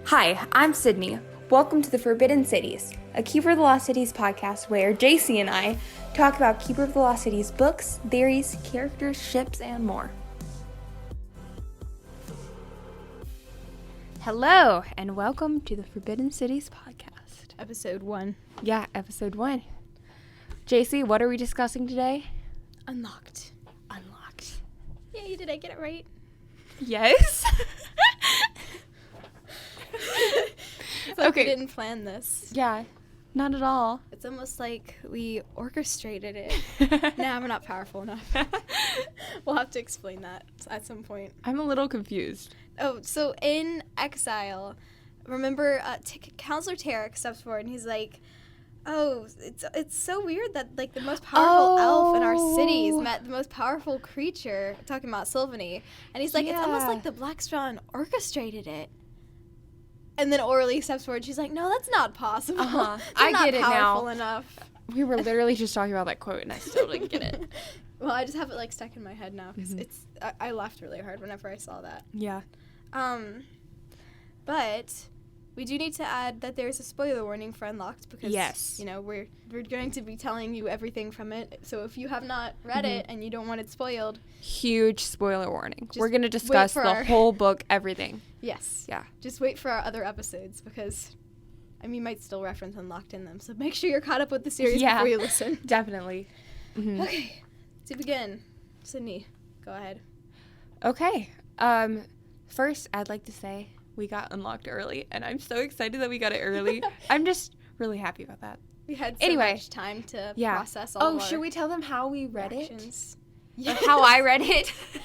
Hi, I'm Sydney. Welcome to the Forbidden Cities, a Keeper of the Lost Cities podcast where Jaycie and I talk about Keeper of the Lost Cities books, theories, characters, ships, and more. Hello, and welcome to the Forbidden Cities podcast. Episode 1. Yeah, episode 1. Jaycie, what are we discussing today? Unlocked. Yay, did I get it right? Yes. It's like we didn't plan this. Yeah, not at all. It's almost like we orchestrated it. Nah, we're not powerful enough. We'll have to explain that at some point. I'm a little confused. Oh, so in Exile, remember Counselor Tarek steps forward and he's like, oh, it's so weird that like the most powerful elf in our cities met the most powerful creature, talking about Sylvanie. And he's like, it's almost like the Black Swan orchestrated it. And then Aurelie steps forward. She's like, "No, that's not possible. I not get it now. Powerful enough." We were literally just talking about that quote, and I still didn't get it. Well, I just have it like stuck in my head now because I laughed really hard whenever I saw that. Yeah. But we do need to add that there's a spoiler warning for Unlocked because we're going to be telling you everything from it. So if you have not read it and you don't want it spoiled, huge spoiler warning. We're going to discuss the whole book, everything. Yes. Yeah. Just wait for our other episodes because we might still reference Unlocked in them. So make sure you're caught up with the series before you listen. Definitely. Mm-hmm. Okay. To begin, Sydney, go ahead. Okay. First, I'd like to say we got Unlocked early, and I'm so excited that we got it early. I'm just really happy about that. We had so much time to process all of our should we tell them how we read reactions? Yes. How I read it? So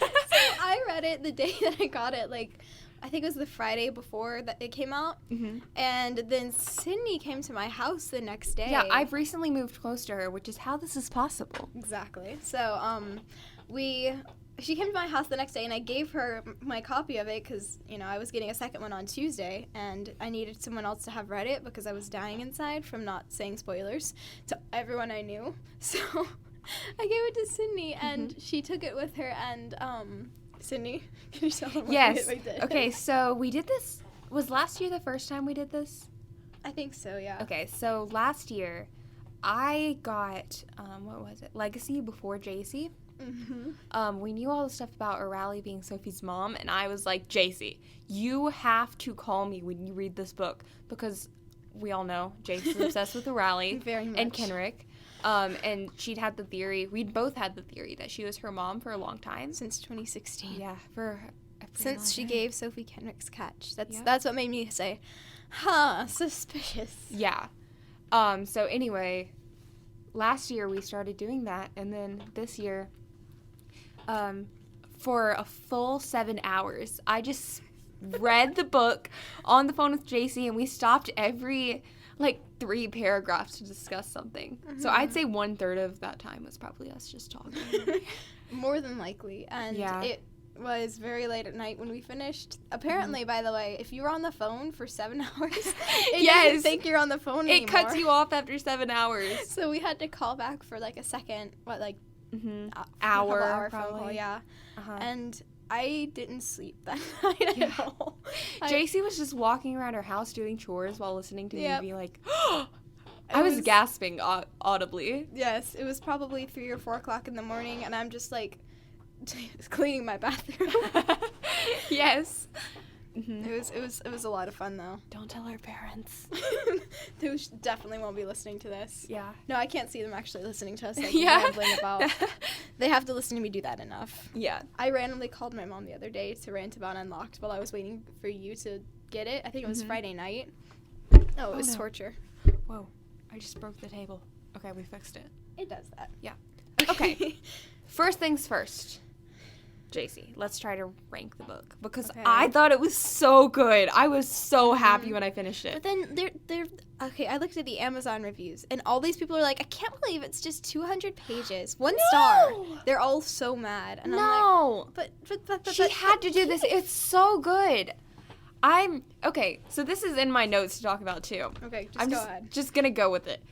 I read it the day that I got it, I think it was the Friday before that it came out. Mm-hmm. And then Sydney came to my house the next day. Yeah, I've recently moved close to her, which is how this is possible. Exactly. So she came to my house the next day, and I gave her my copy of it because, I was getting a second one on Tuesday, and I needed someone else to have read it because I was dying inside from not saying spoilers to everyone I knew. So I gave it to Sydney, and she took it with her, and Sydney, can you tell them what we did? Okay, so we did this. Was last year the first time we did this? I think so, yeah. Okay, so last year I got, Legacy before Jaycie. Mm-hmm. We knew all the stuff about Aurelie being Sophie's mom, and I was like, Jaycie, you have to call me when you read this book because we all know Jace's obsessed with Aurelie and Kenric. And we'd both had the theory that she was her mom for a long time. Since 2016. Yeah, since she gave Sophie Kenric's catch. That's what made me say, suspicious. Yeah. So anyway, last year we started doing that, and then this year, for a full 7 hours, I just read the book on the phone with Jaycie, and we stopped every 3 paragraphs to discuss something. Mm-hmm. So I'd say 1/3 of that time was probably us just talking. More than likely. And it was very late at night when we finished. Apparently, by the way, if you were on the phone for 7 hours, it doesn't think you're on the phone anymore. It cuts you off after 7 hours. So we had to call back for a second, hour phone call, yeah. Uh-huh. And I didn't sleep that night at all. Jaycie was just walking around her house doing chores while listening to me be like, I was gasping audibly. Yes, it was probably 3 or 4 o'clock in the morning, and I'm just cleaning my bathroom. Yes. Mm-hmm. It was a lot of fun though. Don't tell our parents. They definitely won't be listening to this. Yeah. No, I can't see them actually listening to us. Rambling about. They have to listen to me do that enough. Yeah. I randomly called my mom the other day to rant about Unlocked while I was waiting for you to get it. I think it was Friday night. Oh, it was torture. Whoa! I just broke the table. Okay, we fixed it. It does that. Yeah. Okay. First things first. Jaycie, let's try to rank the book because I thought it was so good. I was so happy when I finished it. But then I looked at the Amazon reviews and all these people are like, I can't believe it's just 200 pages. 1 star. They're all so mad. And I'm like, but she had to do this. It's so good. So this is in my notes to talk about too. Okay, go ahead. Just gonna go with it.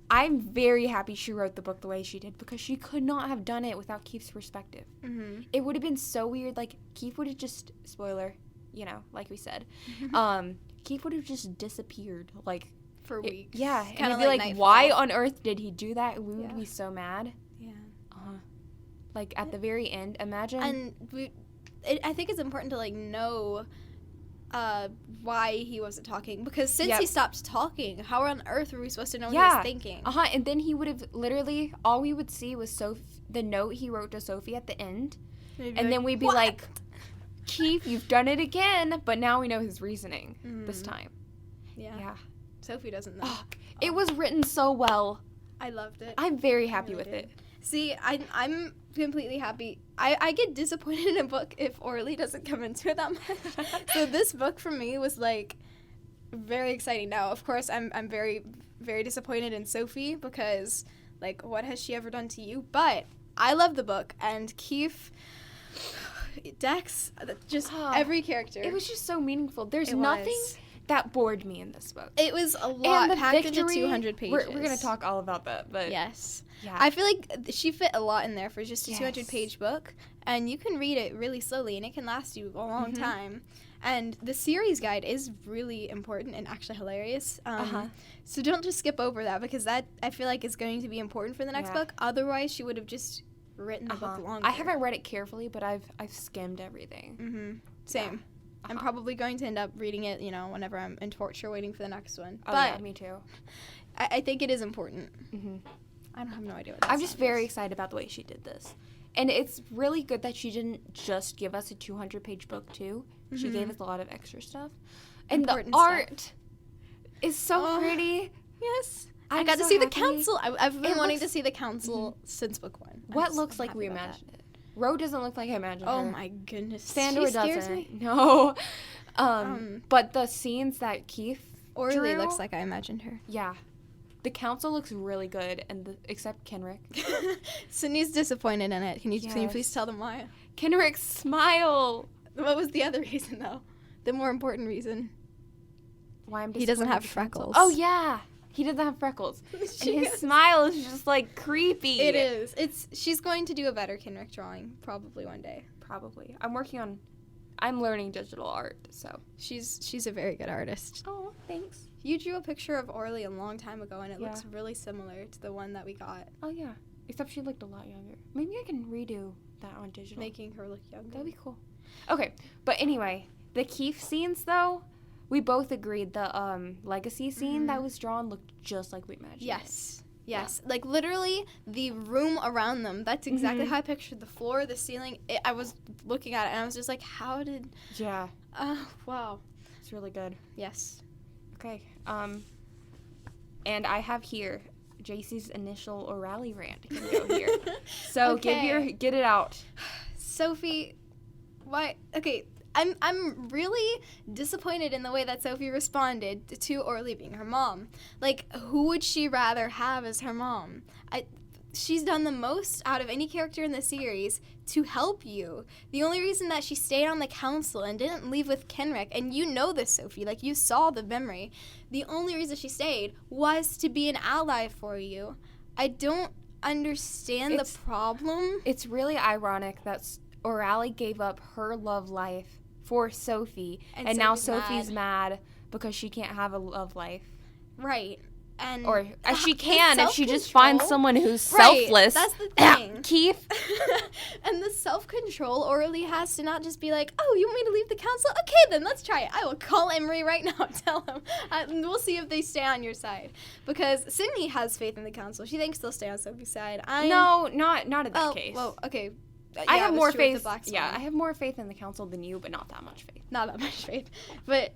I'm very happy she wrote the book the way she did because she could not have done it without Keefe's perspective. Mm-hmm. It would have been so weird. Like, Keefe would have just, spoiler, like we said, Keefe would have just disappeared. Like, for weeks. Yeah. Kinda And it'd be like, Nightfall. why on earth did he do that? We would be so mad. Yeah. Like, at the very end, imagine. And I think it's important to, like, know why he wasn't talking. Because since he stopped talking, how on earth were we supposed to know what he was thinking? And then he would have literally, all we would see was the note he wrote to Sophie at the end. And then we'd be like, Keefe, you've done it again. But now we know his reasoning this time. Yeah. Sophie doesn't know. It was written so well. I loved it. I'm very happy with it. See, I'm completely happy. I get disappointed in a book if Aurelie doesn't come into it that much. So this book for me was, like, very exciting. Now, of course, I'm very, very disappointed in Sophie because, like, what has she ever done to you? But I love the book, and Keefe, Dex, just every character. It was just so meaningful. There's nothing that bored me in this book. It was a lot packed into 200 pages. We're going to talk all about that, but... Yes. Yeah. I feel like she fit a lot in there for just a 200-page book, and you can read it really slowly, and it can last you a long time. And the series guide is really important and actually hilarious. So don't just skip over that, because that, I feel like, is going to be important for the next book. Otherwise, she would have just written the book longer. I haven't read it carefully, but I've skimmed everything. Same. Yeah. I'm probably going to end up reading it, whenever I'm in torture waiting for the next one. Oh, but yeah, me too. I think it is important. I have no idea what that I'm just very excited about the way she did this. And it's really good that she didn't just give us a 200-page book, too. She gave us a lot of extra stuff. And important the art is so pretty. Yes. I got to see the council. I've been wanting to see the council since book 1. What looks like we imagined it? Ro doesn't look like I imagined her. Oh, my goodness. Sandor doesn't. No. But the scenes that Keefe Aurelie looks like I imagined her. Yeah. The council looks really good, except Kenric. Sydney's disappointed in it. Can you please tell them why? Kenric's smile. What was the other reason, though? The more important reason. Why I'm disappointed. He doesn't have freckles. Oh, yeah. He doesn't have freckles. And his smile is just, like, creepy. It is. She's going to do a better Kenric drawing probably one day. Probably. I'm learning digital art, so. She's a very good artist. Oh, thanks. You drew a picture of Aurelie a long time ago, and it looks really similar to the one that we got. Oh, yeah. Except she looked a lot younger. Maybe I can redo that on digital. Making her look younger. That'd be cool. Okay, but anyway, the Keefe scenes, though, we both agreed the legacy scene that was drawn looked just like we imagined. Yes. Yes. Yeah. Like, literally, the room around them, that's exactly how I pictured the floor, the ceiling. I was looking at it, and I was just like, how did... Yeah. Wow. It's really good. Yes. Okay. And I have here Jaycee's initial Aurelie rant can go here. So get it out. Sophie, why? Okay, I'm really disappointed in the way that Sophie responded to Aurelie being her mom. Like, who would she rather have as her mom? She's done the most out of any character in the series to help you. The only reason that she stayed on the council and didn't leave with Kenric, and you know this, Sophie, like, you saw the memory, the only reason she stayed was to be an ally for you. I don't understand the problem. It's really ironic that Aurelie gave up her love life for Sophie, and now Sophie's mad because she can't have a love life. Right. Or she can if she just finds someone who's selfless. That's the thing. Keefe. And the self-control Aurelie has to not just be like, oh, you want me to leave the council? Okay, then let's try it. I will call Emery right now and tell him. We'll see if they stay on your side. Because Sydney has faith in the council. She thinks they'll stay on Sophie's side. No, not in that case. Well, okay. I have more faith. Yeah, I have more faith in the council than you, but not that much faith. Not that much faith. But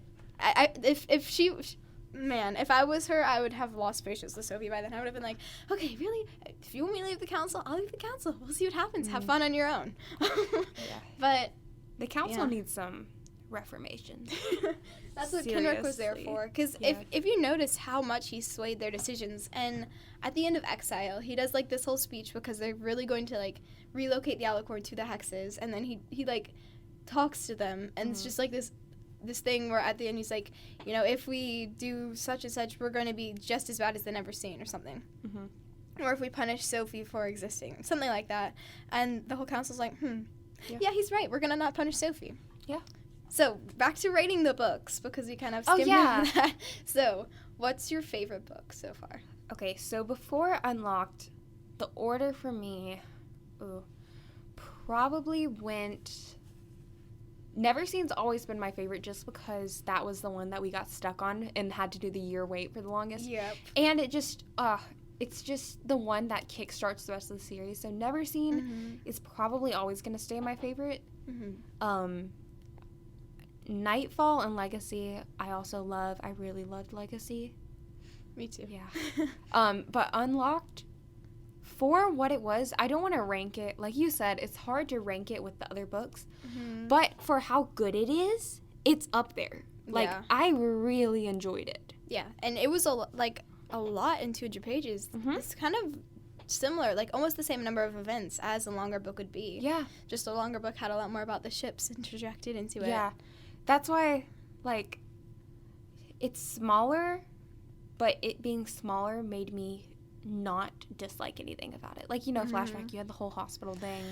if I was her, I would have lost patience with Sophie by then. I would have been like, okay, really? If you want me to leave the council, I'll leave the council. We'll see what happens. Have fun on your own. But the council needs some reformation. That's what Kenric was there for. Because if you notice how much he swayed their decisions, and at the end of Exile, he does, like, this whole speech because they're really going to, like, relocate the Alicorn to the Hexes, and then he like, talks to them, and it's just, like, this this thing where at the end he's like, you know, if we do such and such, we're going to be just as bad as the Never Seen or something. Mm-hmm. Or if we punish Sophie for existing, something like that. And the whole council's like, yeah, he's right. We're going to not punish Sophie. Yeah. So back to rating the books, because we kind of skimmed over that. So what's your favorite book so far? Okay, so before Unlocked, the order for me probably went... Never Seen's always been my favorite just because that was the one that we got stuck on and had to do the year wait for the longest. Yep. And it just, it's just the one that kickstarts the rest of the series. So Never Seen is probably always going to stay my favorite. Mm-hmm. Nightfall and Legacy, I also love. I really loved Legacy. Me too. Yeah. But Unlocked, for what it was, I don't want to rank it. Like you said, it's hard to rank it with the other books. Mm-hmm. But for how good it is, it's up there. Like, I really enjoyed it. Yeah, and it was a lot in 200 pages. Mm-hmm. It's kind of similar, like almost the same number of events as a longer book would be. Yeah. Just a longer book had a lot more about the ships interjected into it. Yeah. That's why, like, it's smaller, but it being smaller made me not dislike anything about it. Like, you know, Flashback, you had the whole hospital thing.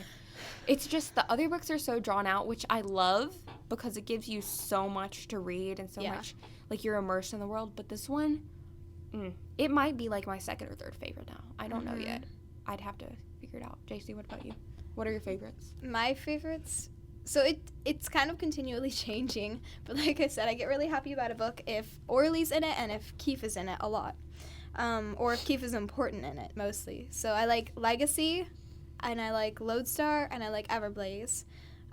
It's just the other books are so drawn out, which I love because it gives you so much to read and so much, like, you're immersed in the world. But this one, it might be, like, my second or third favorite now. I don't know yet. I'd have to figure it out. Jaycie, what about you? What are your favorites? My favorites... So it's kind of continually changing, but like I said, I get really happy about a book if Aurelie's in it and if Keefe is in it a lot. Or if Keefe is important in it, mostly. So I like Legacy, and I like Lodestar, and I like Everblaze.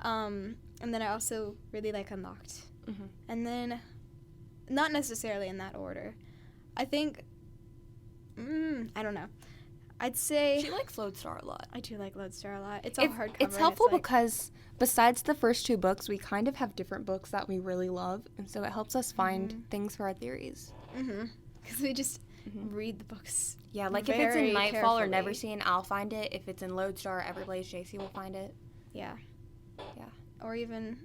And then I also really like Unlocked. Mm-hmm. And then, not necessarily in that order, I think, I don't know. I'd say... She likes Lodestar a lot. I do like Lodestar a lot. It's all hardcover. It's helpful because besides the first two books, we kind of have different books that we really love, and so it helps us find things for our theories. Because we just read the books. Yeah, like if it's in Nightfall or Never Seen, I'll find it. If it's in Lodestar or Everblaze, Jaycie will find it. Yeah. Or even...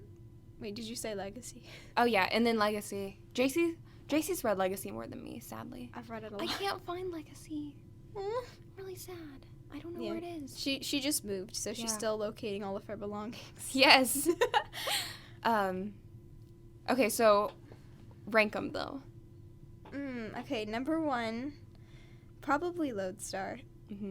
Wait, did you say Legacy? Oh, yeah, and then Legacy. Jaycie's read Legacy more than me, sadly. I've read it a lot. I can't find Legacy. Really sad. I don't know where it is. She just moved, so she's still locating all of her belongings. Yes. Okay, so rank them though. Okay, number 1, probably Lodestar.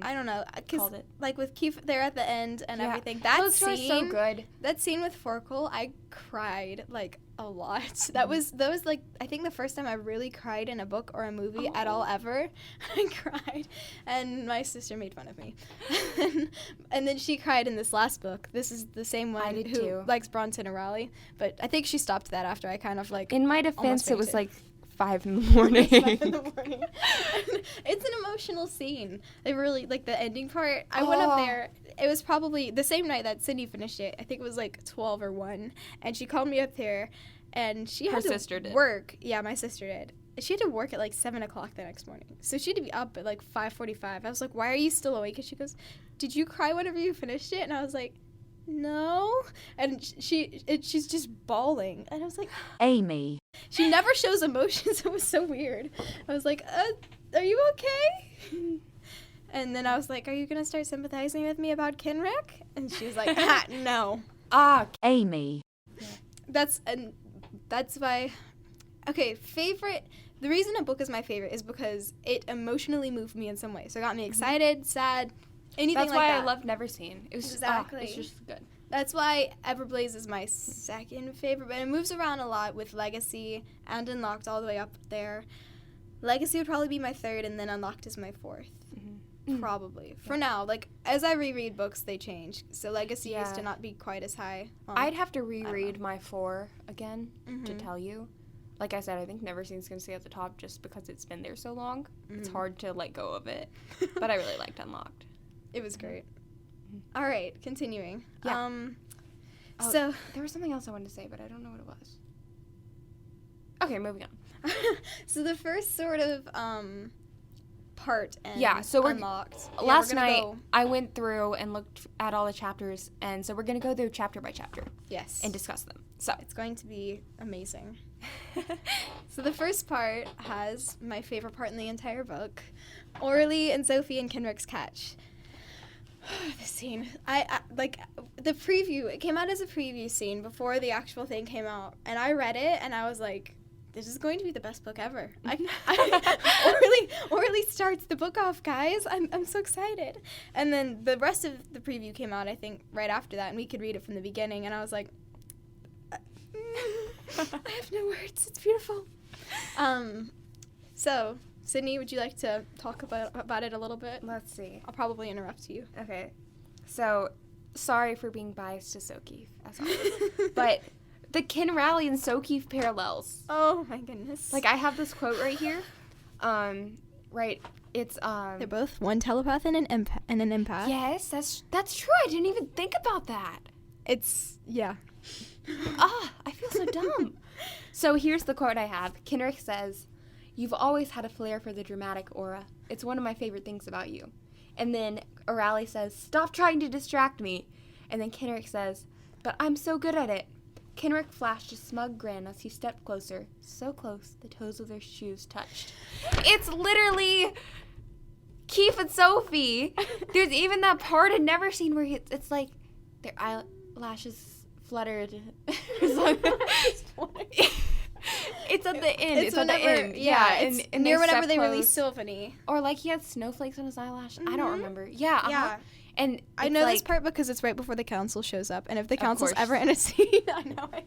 I don't know, because like with Keefe there at the end and everything, that Lodestar's scene, so good. That scene with Forkle, I cried like a lot. That was like I think the first time I really cried in a book or a movie at all ever. I cried, and my sister made fun of me. And then she cried in this last book. This is the same one who likes Bronson and Raleigh, but I think she stopped that after I kind of like. In my defense, it was like 5 in the morning. 5 in the morning. It's an emotional scene. It really, like the ending part, I went up there. It was probably the same night that Sydney finished it. I think it was like 12 or 1. And she called me up there, and she had to work. Yeah, my sister did. She had to work at like 7 o'clock the next morning. So she had to be up at like 5:45. I was like, why are you still awake? And she goes, did you cry whenever you finished it? And I was like, no. And she's just bawling. And I was like, Amy. She never shows emotions. It was so weird. I was like, are you okay? And then I was like, are you going to start sympathizing with me about Kenric? And she was like, no. Amy. That's why, okay, favorite, the reason a book is my favorite is because it emotionally moved me in some way. So it got me excited, sad, anything like that. That's why I loved Never Seen. It was exactly. It's just good. That's why Everblaze is my second favorite, but it moves around a lot with Legacy and Unlocked all the way up there. Legacy would probably be my third, and then Unlocked is my fourth. Probably. For now, like, as I reread books, they change. So Legacy used to not be quite as high. I'd have to reread my 4 again to tell you. Like I said, I think Never Seen's going to stay at the top just because it's been there so long. It's hard to let go of it. But I really liked Unlocked. It was great. All right, continuing. Yeah. So there was something else I wanted to say, but I don't know what it was. Okay, moving on. So the first sort of part and so we're unlocked. Last night, I went through and looked at all the chapters, and so we're going to go through chapter by chapter. Yes. And discuss them. So it's going to be amazing. So the first part has my favorite part in the entire book, Aurelie and Sophie and Kenric's catch. The scene. I like the preview. It came out as a preview scene before the actual thing came out, and I read it and I was like, this is going to be the best book ever. Aurelie starts the book off, guys. I'm so excited. And then the rest of the preview came out, I think, right after that, and we could read it from the beginning, and I was like, I have no words. It's beautiful. So, Sydney, would you like to talk about it a little bit? let's see. I'll probably interrupt you. Okay. So, sorry for being biased to Sophie, as always. But the Kenric and Sophie parallels. Oh, my goodness. Like, I have this quote right here. Right. It's, They're both one telepath and an empath. Yes, that's true. I didn't even think about that. Yeah. I feel so dumb. So here's the quote I have. Kenric says, "You've always had a flair for the dramatic, Aura. It's one of my favorite things about you." And then Aurelie says, "Stop trying to distract me." And then Kenric says, "But I'm so good at it." Kenric flashed a smug grin as he stepped closer, so close the toes of their shoes touched. It's literally Keefe and Sophie. There's even that part I'd never seen where it's like their eyelashes fluttered. It's at the end. It's at the end. Yeah, it's and near whenever they released Sylphony. Or like he had snowflakes on his eyelash. Mm-hmm. I don't remember. Yeah. Uh-huh. Yeah. And I know this part because it's right before the council shows up. And if the council's course. ever in a scene, I know it.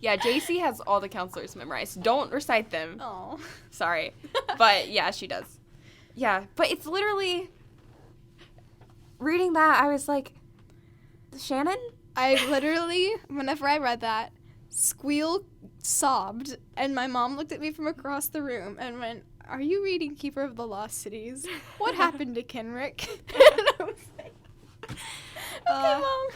Yeah, Jaycie has all the counselors memorized. Don't recite them. Oh. Sorry. But yeah, she does. Yeah, but it's literally reading that, I was like, Shannon? I literally, whenever I read that, sobbed, and my mom looked at me from across the room and went, "Are you reading Keeper of the Lost Cities? What happened to Kenric?" And I was like, okay, Mom.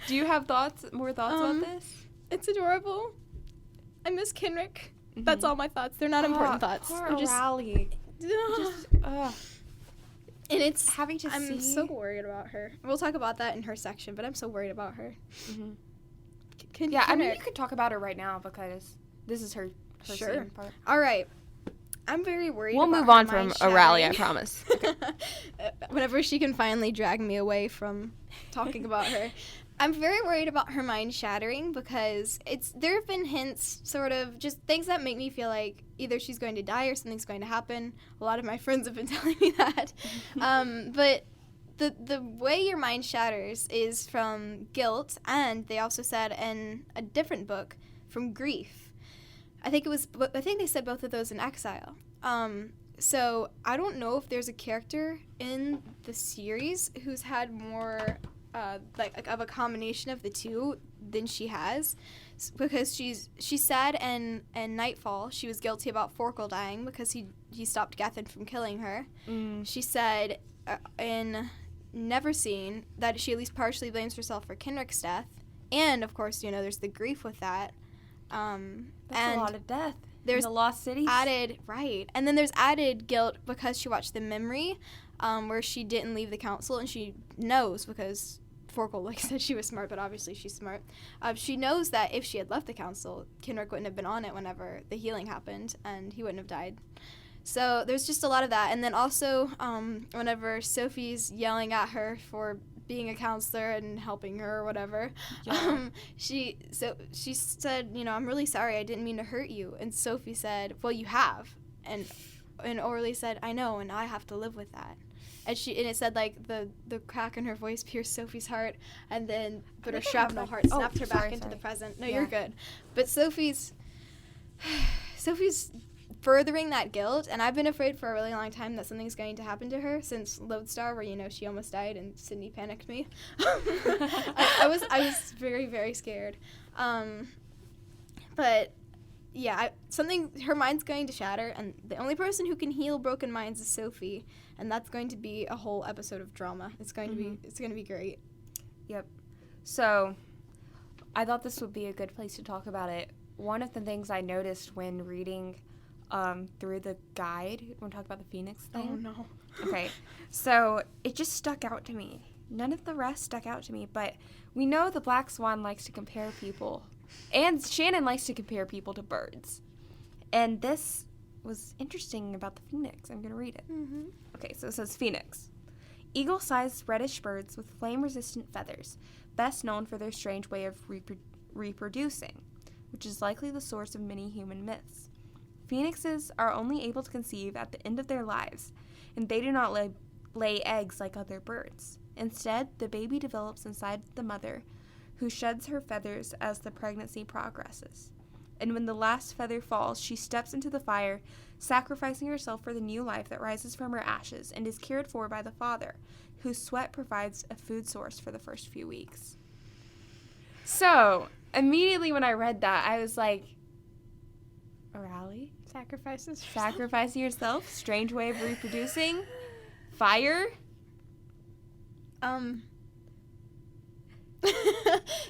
Do you have more thoughts about this? It's adorable. I miss Kenric. Mm-hmm. That's all my thoughts. They're not important thoughts. Poor They're just, Aurelie. And it's having to I'm see. so worried about her. We'll talk about that in her section, but I'm so worried about her. Mm-hmm. I mean, you could talk about her right now because this is her scene part. All right. I'm very worried We'll about move her on from mind Aurelie, I shattering. promise. Whenever she can finally drag me away from talking about her. I'm very worried about her mind shattering because there have been hints, sort of, just things that make me feel like either she's going to die or something's going to happen. A lot of my friends have been telling me that. But the way your mind shatters is from guilt, and they also said in a different book, from grief. I think they said both of those in Exile. So I don't know if there's a character in the series who's had more of a combination of the two than she has, because she said in Nightfall she was guilty about Forkel dying because he stopped Gethin from killing her. She said in Neverseen that she at least partially blames herself for Kenric's death, and of course there's the grief with that. That's and a lot of death. There's in the Lost Cities. And then there's added guilt because she watched the memory, where she didn't leave the council, and she knows because Forkel, like I said, she was smart, but obviously she's smart. She knows that if she had left the council, Kenric wouldn't have been on it whenever the healing happened, and he wouldn't have died. So there's just a lot of that. And then also, whenever Sophie's yelling at her for being a counselor and helping her or whatever, she said, "I'm really sorry. I didn't mean to hurt you." And Sophie said, "Well, you have." And Aurelie said, "I know, and I have to live with that." And it said like the crack in her voice pierced Sophie's heart, but her shrapnel heart snapped her back into the present. No, you're good. But Sophie's furthering that guilt, and I've been afraid for a really long time that something's going to happen to her since Lodestar, where she almost died and Sydney panicked me. I was very, very scared. But yeah, her mind's going to shatter, and the only person who can heal broken minds is Sophie, and that's going to be a whole episode of drama. It's going to be great. Yep. So, I thought this would be a good place to talk about it. One of the things I noticed when reading through the guide. Want to talk about the Phoenix thing? Oh, no. Okay, so it just stuck out to me. None of the rest stuck out to me, but we know the black swan likes to compare people, and Shannon likes to compare people to birds. And this was interesting about the phoenix. I'm going to read it. Mm-hmm. Okay, so it says phoenix. Eagle-sized reddish birds with flame-resistant feathers, best known for their strange way of reproducing, which is likely the source of many human myths. Phoenixes are only able to conceive at the end of their lives, and they do not lay eggs like other birds. Instead, the baby develops inside the mother, who sheds her feathers as the pregnancy progresses. And when the last feather falls, she steps into the fire, sacrificing herself for the new life that rises from her ashes and is cared for by the father, whose sweat provides a food source for the first few weeks. So, immediately when I read that, I was like, Aurelie? Sacrificing yourself? Strange way of reproducing? Fire?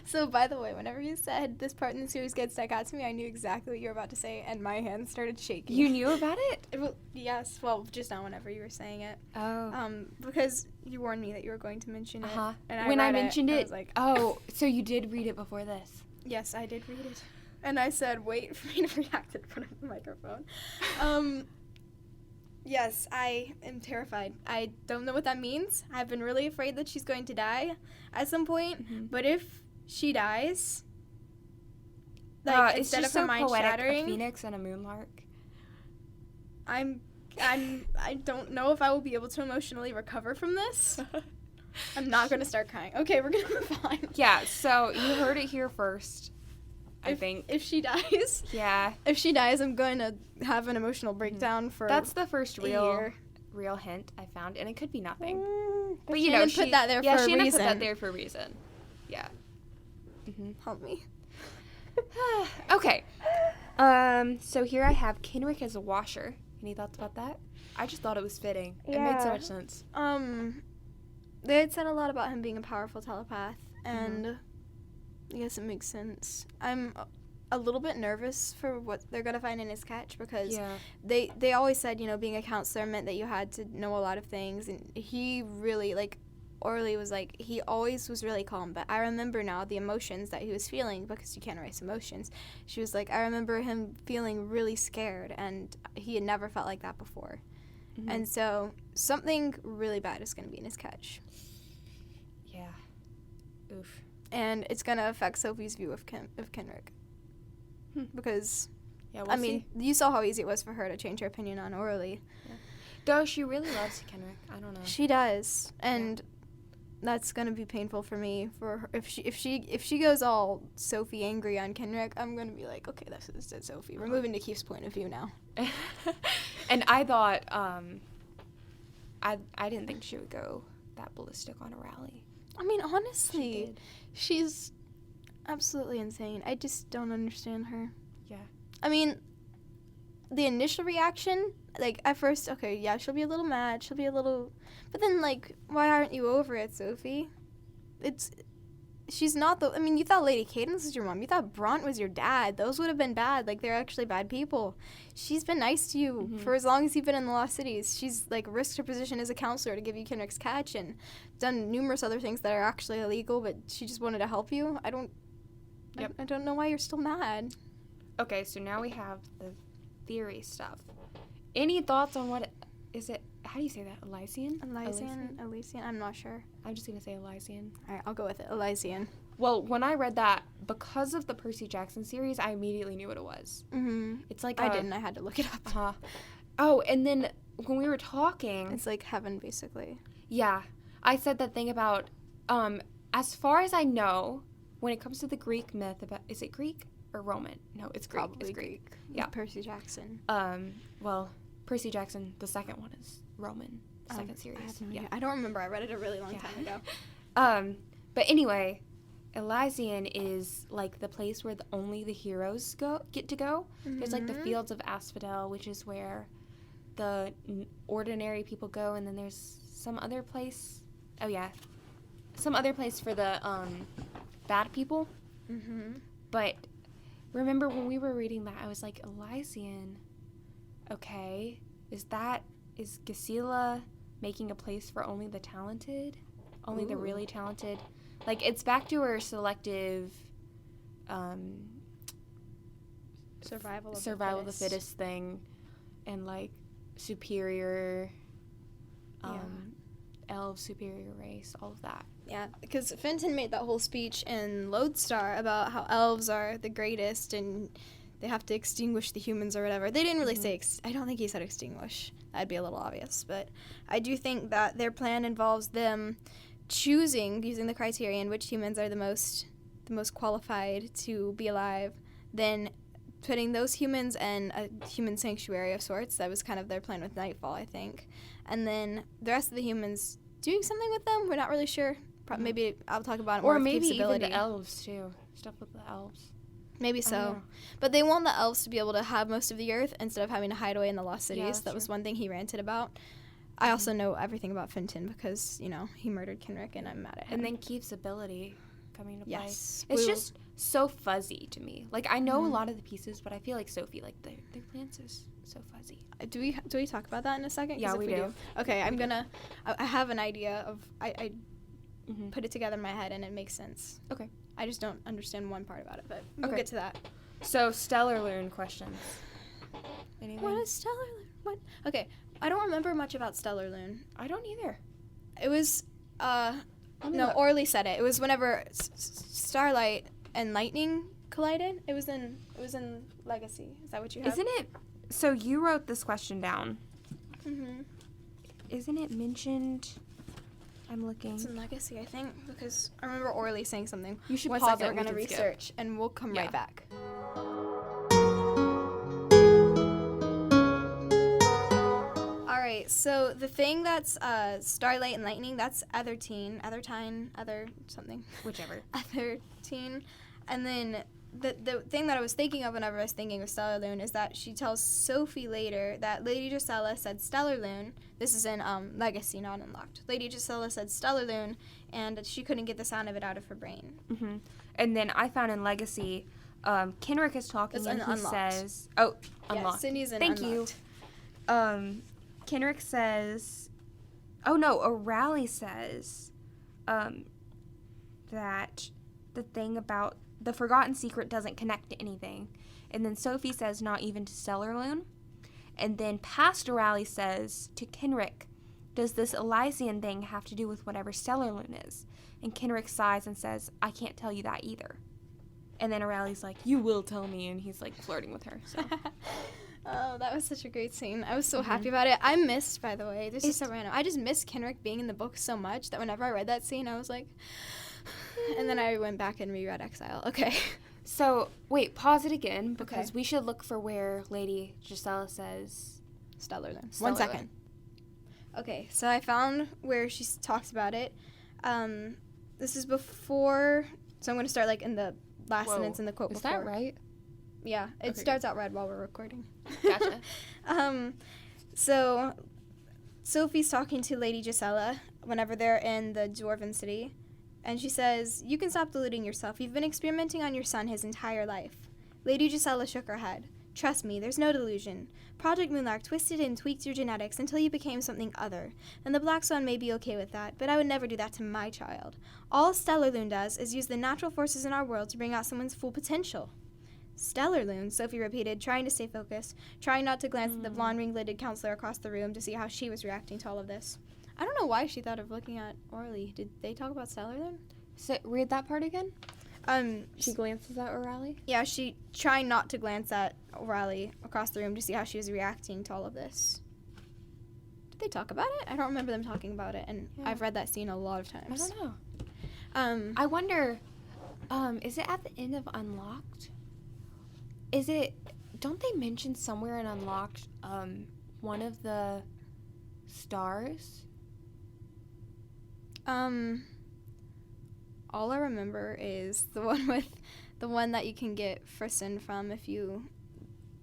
So, by the way, whenever you said this part in the series gets stuck out to me, I knew exactly what you were about to say, and my hands started shaking. You knew about it? Yes. Well, just now whenever you were saying it. Oh. Because you warned me that you were going to mention it. Uh-huh. And when I read mentioned I it, was like, oh, so you did read it before this? Yes, I did read it. And I said, wait for me to react in front of the microphone. Yes, I am terrified. I don't know what that means. I've been really afraid that she's going to die at some point. Mm-hmm. But if she dies, like instead of her mind shattering, a phoenix and a moonlark. I don't know if I will be able to emotionally recover from this. I'm not going to start crying. Okay, we're going to move on. Yeah, so you heard it here first. I think. If she dies. Yeah. If she dies, I'm going to have an emotional breakdown for That's the first real hint I found, and it could be nothing. But you know, she put that there for a reason. Shannon put that there for a reason. Yeah. Mm-hmm. Help me. Okay. So here I have Kenric as a washer. Any thoughts about that? I just thought it was fitting. Yeah. It made so much sense. They had said a lot about him being a powerful telepath, and I guess it makes sense. I'm a little bit nervous for what they're going to find in his catch, because they always said, you know, being a counselor meant that you had to know a lot of things, and he really, like, Aurelie was like, he always was really calm, but I remember now the emotions that he was feeling, because you can't erase emotions. She was like, I remember him feeling really scared, and he had never felt like that before. Mm-hmm. And so something really bad is going to be in his catch. Yeah. Oof. And it's going to affect Sophie's view of Kenric. Because, we'll I mean, you saw how easy it was for her to change her opinion on Aurelie. Yeah. Though she really loves Kenric. I don't know. She does. And that's going to be painful for me. For her. If she goes all Sophie angry on Kenric, I'm going to be like, okay, this is Sophie. We're moving to Keefe's point of view now. And I thought, I didn't think she would go that ballistic on Aurelie. I mean, honestly, she's absolutely insane. I just don't understand her. Yeah. I mean, the initial reaction, like, at first, okay, yeah, she'll be a little mad, but then, like, why aren't you over it, Sophie? She's not I mean, you thought Lady Cadence was your mom. You thought Bront was your dad. Those would have been bad. Like, they're actually bad people. She's been nice to you for as long as you've been in the Lost Cities. She's, like, risked her position as a counselor to give you Kenric's catch and done numerous other things that are actually illegal, but she just wanted to help you. I don't know why you're still mad. Okay, so now we have the theory stuff. Any thoughts on how do you say that? Elysian? Elysian? I'm not sure. I'm just going to say Elysian. All right, I'll go with it. Elysian. Well, when I read that, because of the Percy Jackson series, I immediately knew what it was. Mm-hmm. It's like I didn't. I had to look it up. Uh-huh. Oh, and then when we were talking... It's like heaven, basically. Yeah. I said that thing about, as far as I know, when it comes to the Greek myth about... Is it Greek or Roman? No, it's Greek. Probably it's Greek. Yeah. Percy Jackson. Well, Percy Jackson, the second one is Roman, second series. I have no idea. I don't remember. I read it a really long time ago. But anyway, Elysian is like the place where only the heroes get to go. Mm-hmm. There's like the fields of Asphodel, which is where the ordinary people go, and then there's some other place. Oh yeah, some other place for the bad people. Mm-hmm. But remember when we were reading that, I was like, Elysian. Okay. Is Gisela making a place for only the talented? Only the really talented? Like, it's back to her selective Survival of the fittest thing, and like superior elves, superior race, all of that. Yeah, because Fenton made that whole speech in Lodestar about how elves are the greatest and they have to extinguish the humans or whatever. They didn't really say, I don't think he said extinguish. That'd be a little obvious. But I do think that their plan involves them choosing, using the criterion, which humans are the most qualified to be alive, then putting those humans in a human sanctuary of sorts. That was kind of their plan with Nightfall, I think. And then the rest of the humans doing something with them. We're not really sure. Maybe I'll talk about it more. Or maybe even the elves, too. Stuff with the elves. Maybe so. But they want the elves to be able to have most of the earth instead of having to hide away in the lost cities. That was one thing he ranted about. I also know everything about Fenton because, he murdered Kenric and I'm mad at him. And then Keefe's ability coming to play. Yes. It's just so fuzzy to me. Like, I know a lot of the pieces, but I feel like Sophie, like, their plans is so fuzzy. Do we talk about that in a second? Yeah, we do. Okay, I have an idea of, I put it together in my head and it makes sense. Okay. I just don't understand one part about it, but we'll get to that. So, Stellar Loon questions. Anything? What is Stellar Loon? What? Okay, I don't remember much about Stellar Loon. I don't either. It was, Aurelie said it. It was whenever starlight and lightning collided. It was in Legacy. Is that what you have? Isn't it? So, you wrote this question down. Mm-hmm. Isn't it mentioned? I'm looking. It's in Legacy, I think, because I remember Aurelie saying something. You should One pause second, it. we're going to research, and we'll come right back. All right, so the thing that's Starlight and Lightning, that's Othertine, something. Whichever. Othertine. And then the thing that I was thinking of whenever I was thinking of Stellar Loon is that she tells Sophie later that Lady Gisela said Stellar Loon. This is in Legacy, not Unlocked. Lady Gisela said Stellar Loon, and she couldn't get the sound of it out of her brain. Mm-hmm. And then I found in Legacy, Kenric is talking and he says... Oh, Unlocked. Yeah, Cindy's in Thank Unlocked. you. Kenric says... Oh, no, Aurelie says that the thing about... The forgotten secret doesn't connect to anything. And then Sophie says not even to Stellar Loon. And then past Aurelie says to Kenric, does this Elysian thing have to do with whatever Stellar Loon is? And Kenric sighs and says, I can't tell you that either. And then Aurelie's like, you will tell me. And he's like flirting with her. So. Oh, that was such a great scene. I was so happy about it. I missed, by the way, this is so random. I just missed Kenric being in the book so much that whenever I read that scene, I was like... And then I went back and reread Exile. Okay. So, wait, pause it again, because we should look for where Lady Gisela says... Stellar Loon. 1 second. Okay, so I found where she talks about it. This is before... So I'm going to start, like, in the last sentence in the quote before. Is that right? Yeah, it starts out red while we're recording. Gotcha. So Sophie's talking to Lady Gisela whenever they're in the Dwarven city. And she says, you can stop deluding yourself. You've been experimenting on your son his entire life. Lady Gisela shook her head. Trust me, there's no delusion. Project Moonlark twisted and tweaked your genetics until you became something other. And the Black Swan may be okay with that, but I would never do that to my child. All Stellar Loon does is use the natural forces in our world to bring out someone's full potential. Stellar Loon, Sophie repeated, trying to stay focused, trying not to glance at the blonde ring-lidded counselor across the room to see how she was reacting to all of this. I don't know why she thought of looking at Aurelie. Did they talk about Stellar Loon? So, read that part again. She glances at Aurelie? Yeah, she trying not to glance at Aurelie across the room to see how she was reacting to all of this. Did they talk about it? I don't remember them talking about it, and I've read that scene a lot of times. I don't know. I wonder, is it at the end of Unlocked? Don't they mention somewhere in Unlocked, one of the stars? All I remember is the one that you can get Frisson from the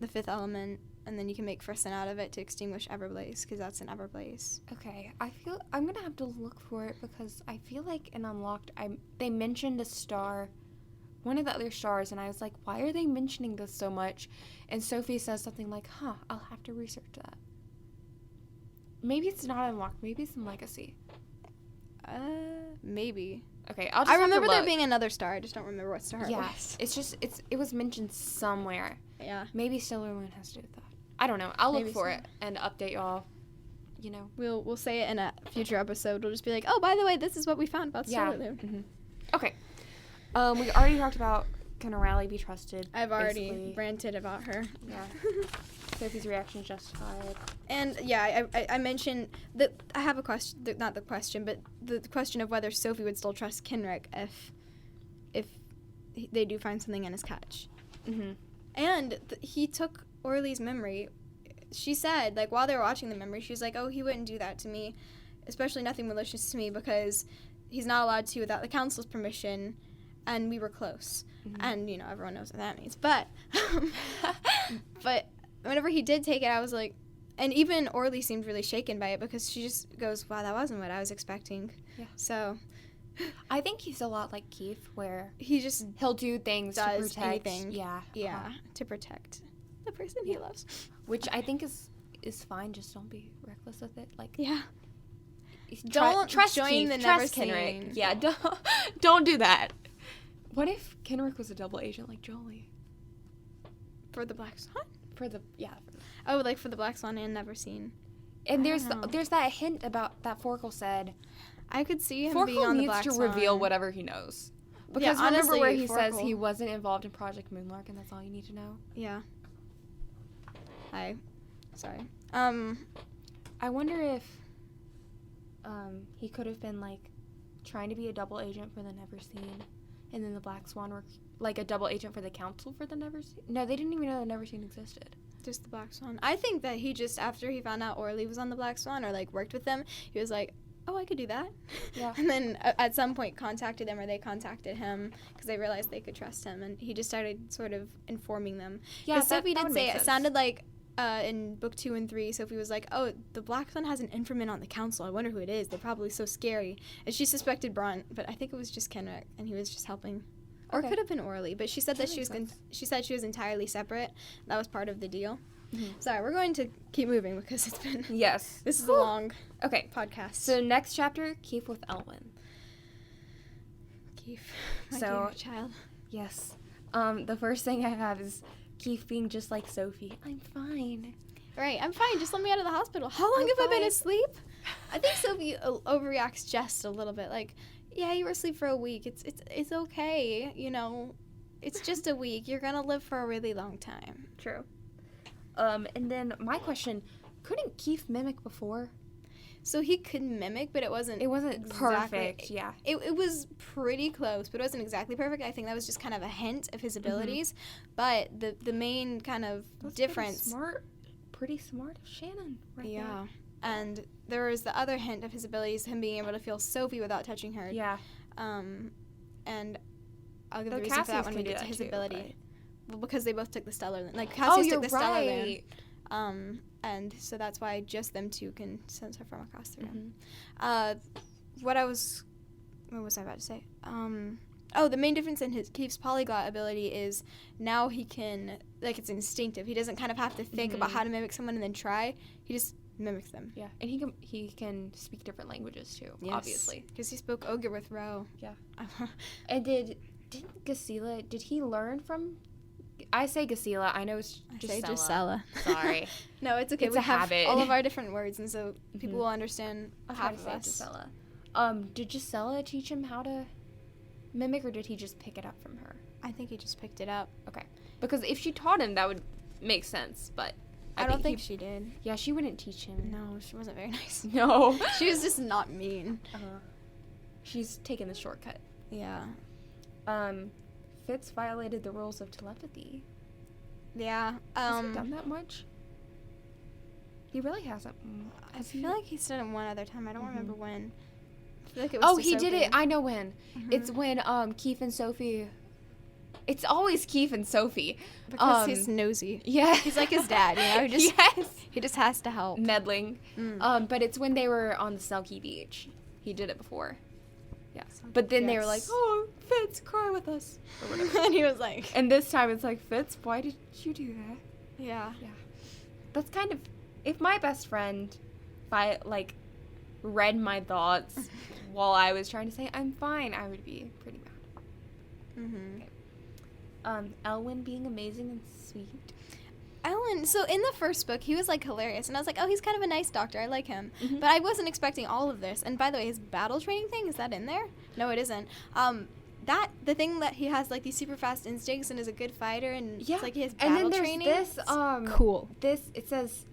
fifth element, and then you can make Frisson out of it to extinguish Everblaze, because that's an Everblaze. Okay, I'm gonna have to look for it, because I feel like in Unlocked, they mentioned a star one of the other stars, and I was like, why are they mentioning this so much? And Sophie says something like, I'll have to research that. Maybe it's not unlocked. Maybe it's in Legacy. Maybe. Okay, I'll just I remember there look. being another star. I just don't remember what star it was. It was mentioned somewhere. Yeah. Maybe Stellar Moon has to do with that. I don't know. I'll look Maybe for so. it and update y'all. You know. We'll say it in a future episode. We'll just be like, oh, by the way, this is what we found about Stellar Moon. Mm-hmm. Okay. We already talked about, can Aurelie be trusted? I've already ranted about her. Yeah. Sophie's reaction is justified. And yeah, I mentioned that I have a question, not the question, but the question of whether Sophie would still trust Kenric if they do find something in his catch. Mm-hmm. And he took Aurelie's memory. She said, like, while they were watching the memory, she was like, oh, he wouldn't do that to me, especially nothing malicious to me, because he's not allowed to without the council's permission, and we were close. Mm-hmm. And, you know, everyone knows what that means. But whenever he did take it, I was like, and even Aurelie seemed really shaken by it, because she just goes, wow, that wasn't what I was expecting. Yeah. So I think he's a lot like Keefe, where he'll do things to protect anything. Yeah. To protect the person he loves. Which I think is fine. Just don't be reckless with it. Like, yeah. Don't trust join Keefe, the trust never Kenric. seen. Yeah, don't do that. What if Kenric was a double agent like Jolie? For the Black Swan? Oh, like for the Black Swan and Never Seen. And there's that hint about that Forkel said. I could see him Forkel being on the Black needs to Swan. reveal whatever he knows. Because yeah, remember honestly, where he Forkel says he wasn't involved in Project Moonlark, and that's all you need to know? Yeah. Sorry. I wonder if he could have been, like, trying to be a double agent for the Never Seen, and then the Black Swan were, like, a double agent for the Council for the Never Seen. No, they didn't even know the Never Seen existed. Just the Black Swan. I think that he just, after he found out Aurelie was on the Black Swan, or, like, worked with them, he was like, oh, I could do that. Yeah. And then at some point contacted them, or they contacted him, because they realized they could trust him, and he just started sort of informing them. Yeah, Sophie that did would say make it sense. sounded like in book 2 and 3, Sophie was like, oh, the Black Swan has an informant on the council. I wonder who it is. They're probably so scary. And she suspected Bron, but I think it was just Kenric, and he was just helping. Or it could have been Aurelie, but she said that she said she was entirely separate. That was part of the deal. Mm-hmm. Sorry, we're going to keep moving because it's been... Yes. This is a long podcast. So So next chapter, Keefe with Elwyn. Keefe, my dear child. Yes. The first thing I have is Keefe being just like Sophie. I'm fine. Right, I'm fine. Just let me out of the hospital. How long have I been asleep? I think Sophie overreacts just a little bit. Like, yeah, you were asleep for a week. It's okay. You know, it's just a week. You're gonna live for a really long time. True. And then my question, couldn't Keefe mimic before? So he could mimic, but it wasn't perfect, yeah. It was pretty close, but it wasn't exactly perfect. I think that was just kind of a hint of his abilities. Mm-hmm. But the main kind of difference... Pretty smart of Shannon right there. Yeah. And there was the other hint of his abilities, him being able to feel Sophie without touching her. Yeah. And I'll give the reason for that when we get to his ability. Right? Well, because they both took the Stellar Land. Like, Cassius took the Stellar Land. Right. And so that's why just them two can sense her from across the room. Mm-hmm. What was I about to say? The main difference in Keefe's polyglot ability is now he can, like, it's instinctive. He doesn't kind of have to think about how to mimic someone and then try. He just mimics them. Yeah, and he can speak different languages too, obviously. Because he spoke Ogre with Ro. Yeah. And didn't Gisela, did he learn from... I say Gisela, I know it's Gisela. I say Gisela. Sorry. No, it's okay. It's we a have habit. all of our different words, and so people will understand half of say us. Gisela. Did Gisela teach him how to mimic, or did he just pick it up from her? I think he just picked it up. Okay. Because if she taught him, that would make sense, but... I don't think she did. Yeah, she wouldn't teach him. No, she wasn't very nice. No. She was just not mean. She's taken the shortcut. Yeah. Fitz violated the rules of telepathy. Yeah. Has he done that much? He really hasn't. I feel like he's done it one other time. I don't remember when. I feel like it was he did it. I know when. Mm-hmm. It's when Keefe and Sophie... It's always Keefe and Sophie. Because he's nosy. Yeah. He's like his dad, you know? He just has to help. Meddling. But it's when they were on the Selkie Beach. He did it before. Yeah. But then they were Yes. like, oh, Fitz, cry with us. Or whatever. And he was like, And this time it's like, Fitz, why did you do that? yeah. That's kind of, if my best friend, if I, like, read my thoughts while I was trying to say, I'm fine, I would be pretty mad. Mm-hmm. Elwyn being amazing and sweet. Ellen, so in the first book, he was, like, hilarious. And I was like, oh, he's kind of a nice doctor. I like him. Mhm. But I wasn't expecting all of this. And by the way, his battle training thing, is that in there? No, it isn't. The thing that he has, like, these super fast instincts and is a good fighter. And Yeah. it's like he has And battle then there's training. this, cool. it says,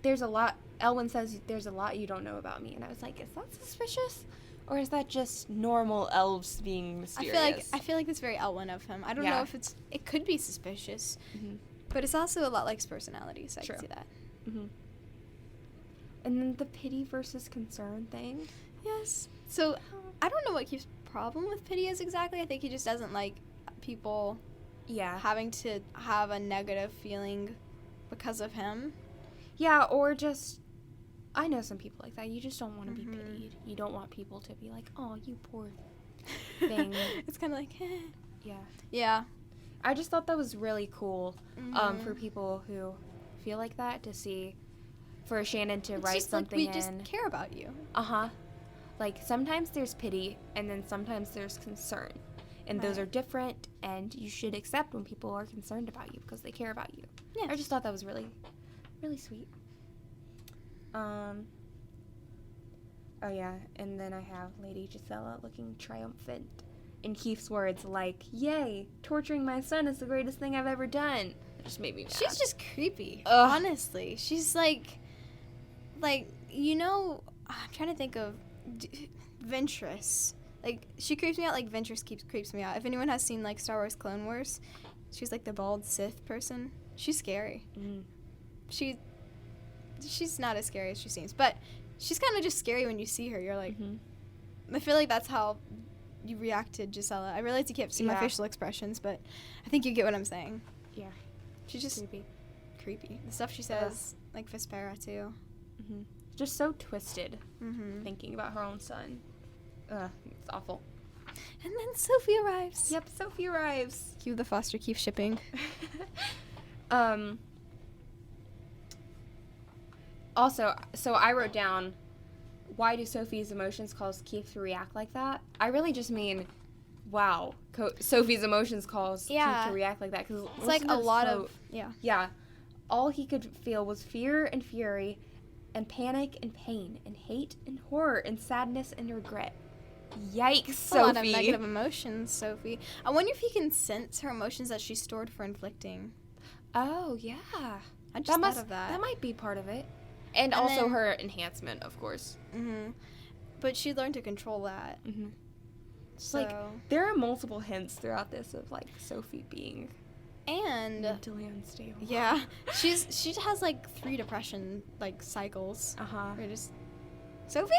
there's a lot, Elwyn says, there's a lot you don't know about me. And I was like, is that suspicious? Or is that just normal elves being mysterious? I feel like it's very Elwyn of him. I don't know if it could be suspicious. Mhm. But it's also a lot like his personality, so I True. can see that. Mm-hmm. And then the pity versus concern thing. Yes. So I don't know what Keith's problem with pity is exactly. I think he just doesn't like people Yeah. having to have a negative feeling because of him. Yeah, or just, I know some people like that. You just don't want to be Mhm. pitied. You don't want people to be like, oh, you poor thing. It's kind of like, Yeah. yeah. I just thought that was really cool Mhm. for people who feel like that, to see, for Shannon to It's write just like something we in. just care about you. Uh-huh. Like, sometimes there's pity, and then sometimes there's concern. And those Right. are different, and you should accept when people are concerned about you because they care about you. Yeah. I just thought that was really, really sweet. Oh yeah, and then I have Lady Gisela looking triumphant. In Keith's words, like, yay, torturing my son is the greatest thing I've ever done. It just made me mad. She's just creepy. Ugh. Honestly, she's like, you know, I'm trying to think of Ventress. Like, she creeps me out like Ventress creeps me out. If anyone has seen, like, Star Wars Clone Wars, she's like the bald Sith person. She's scary. Mm. She's not as scary as she seems, but she's kind of just scary when you see her. You're like, Mhm. I feel like that's how you react to Gisela. I realize you can't see my Yeah. facial expressions, but I think you get what I'm saying. Yeah. She's just Creepy. creepy. The stuff she says, like Vespera too. Mm-hmm. Just so twisted, Mm-hmm. thinking about her own son. It's awful. And then Sophie arrives. Yep, Sophie arrives. Cue the Foster Keefe shipping. Also, so I wrote down, why do Sophie's emotions cause Keith to react like that? I really just mean, wow, Sophie's emotions cause Keith Yeah. to react like that. Cause It's like a lot of, yeah. Yeah. All he could feel was fear and fury and panic and pain and hate and horror and sadness and regret. Yikes, Sophie. A lot of negative emotions, Sophie. I wonder if he can sense her emotions that she stored for inflicting. Oh, yeah. I just thought of that. That might be part of it. And And also then- her enhancement, of course. Mm-hmm. But she learned to control that. Mm-hmm. So, Like, there are multiple hints throughout this of, like, Sophie being and mentally unstable. yeah, she has like 3 depression like cycles. Uh-huh. Or just Sophie.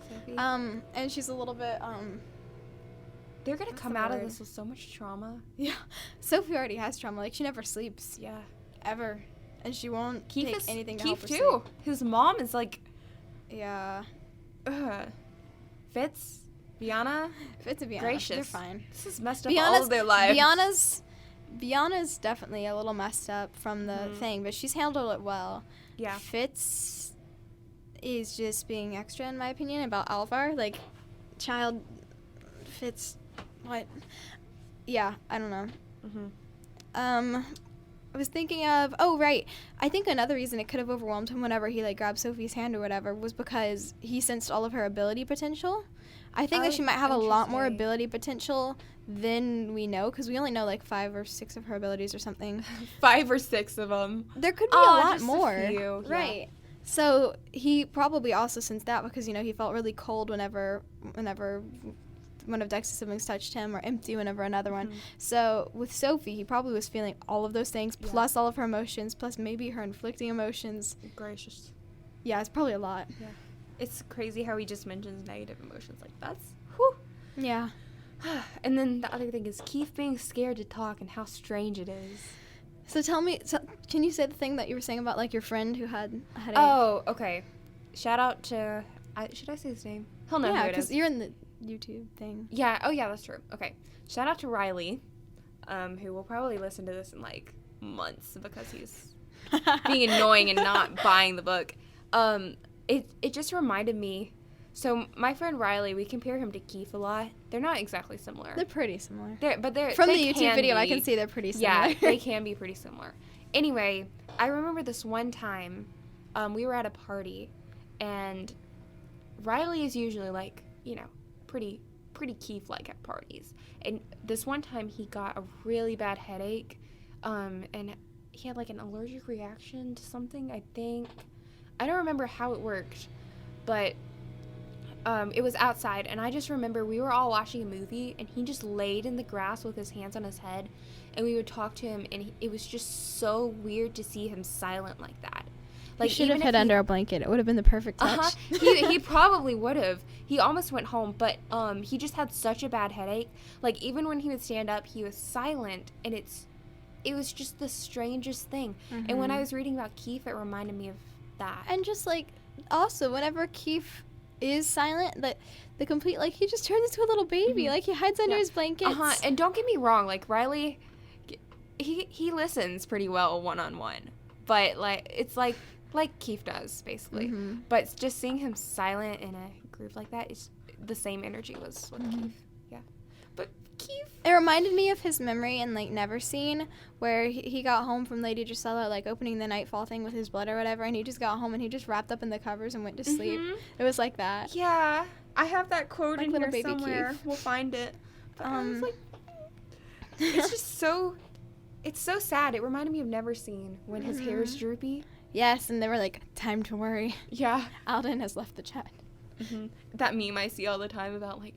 Sophie. And she's a little bit They're gonna what's come the out of word? this with so much trauma. yeah. Sophie already has trauma. Like she never sleeps Yeah. ever, and she won't take anything to help Keith her too. His mom is like, sleep. Yeah. Fitz, Biana. Fitz and Biana, Gracious. they're fine. This has messed up all of their lives. Biana's definitely a little messed up from the thing, but she's handled it well. Yeah. Fitz is just being extra, in my opinion, about Alvar. Like, child Fitz, what? Yeah, I don't know. Mm-hmm. I was thinking of, oh, right. I think another reason it could have overwhelmed him whenever he, like, grabbed Sophie's hand or whatever was because he sensed all of her ability potential. I think that she might have a lot more interesting. ability potential than we know, because we only know, like, 5 or 6 of her abilities or something. 5 or 6 of them. There could be a lot just more. A few, yeah. Right. So he probably also sensed that because, you know, he felt really cold whenever one of Dex's siblings touched him, or empty whenever another one. So with Sophie, he probably was feeling all of those things, Yeah. plus all of her emotions, plus maybe her inflicting emotions. Gracious. Yeah, it's probably a lot. It's crazy how he just mentions negative emotions. Like, that's, whew. Yeah. And then the other thing is Keith being scared to talk and how strange it is. So tell me, can you say the thing that you were saying about, like, your friend who had a headache? Oh, okay. Shout out to, should I say his name? He'll know yeah, who it because is. you're in the YouTube thing. Yeah. Oh, yeah, that's true. Okay. Shout out to Riley, who will probably listen to this in like months because he's being annoying and not buying the book. It just reminded me. So my friend Riley, we compare him to Keefe a lot. They're not exactly similar. They're pretty similar. They're From they the YouTube video, I can see they're pretty similar. Yeah, they can be pretty similar. Anyway, I remember this one time, we were at a party, and Riley is usually like, you know, pretty Keefe-like at parties. And this one time he got a really bad headache, and he had like an allergic reaction to something, I think. I don't remember how it worked, but it was outside, and I just remember we were all watching a movie, and he just laid in the grass with his hands on his head, and we would talk to him, and it was just so weird to see him silent like that. Like, he should have hid under a blanket. It would have been the perfect touch. He probably would have. He almost went home, but he just had such a bad headache. Like, even when he would stand up, he was silent, and it was just the strangest thing. Mm-hmm. And when I was reading about Keefe, it reminded me of that. And just like, also, whenever Keefe is silent, the complete, like, he just turns into a little baby. Mm-hmm. Like, he hides under his blankets. And don't get me wrong, like, Riley, he listens pretty well one-on-one. But, like, it's like Keefe does, basically. Mm-hmm. But just seeing him silent in a group like that, it's the same energy was with Mm-hmm. Keefe. Yeah. But Keefe... It reminded me of his memory in, like, Never Seen, where he got home from Lady Drusilla, like, opening the Nightfall thing with his blood or whatever, and he just got home and he just wrapped up in the covers and went to sleep. Mhm. It was like that. Yeah. I have that quote Like in little here baby somewhere. Keefe. We'll find it. But I was like... It's just so... It's so sad. It reminded me of Never Seen when his hair is droopy. Yes, and they were like, time to worry. Yeah. Alden has left the chat. Mm-hmm. That meme I see all the time about, like,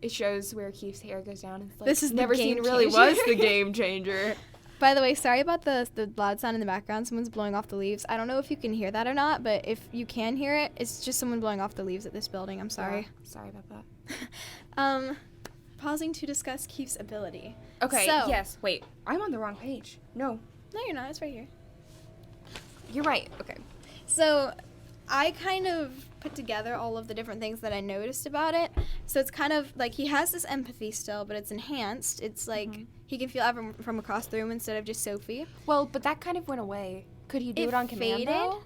it shows where Keefe's hair goes down. And it's like, This is the Never game Seen really changer. was the game changer. By the way, sorry about the loud sound in the background. Someone's blowing off the leaves. I don't know if you can hear that or not, but if you can hear it, it's just someone blowing off the leaves at this building. I'm sorry. Yeah, sorry about that. Pausing to discuss Keefe's ability. Okay, So- yes. Wait, I'm on the wrong page. No, No, you're not. It's right here. you're right. Okay. So I kind of put together all of the different things that I noticed about it. So it's kind of like he has this empathy still, but it's enhanced. It's like he can feel everyone from across the room instead of just Sophie. Well, but that kind of went away. Could he do it on command, faded? though?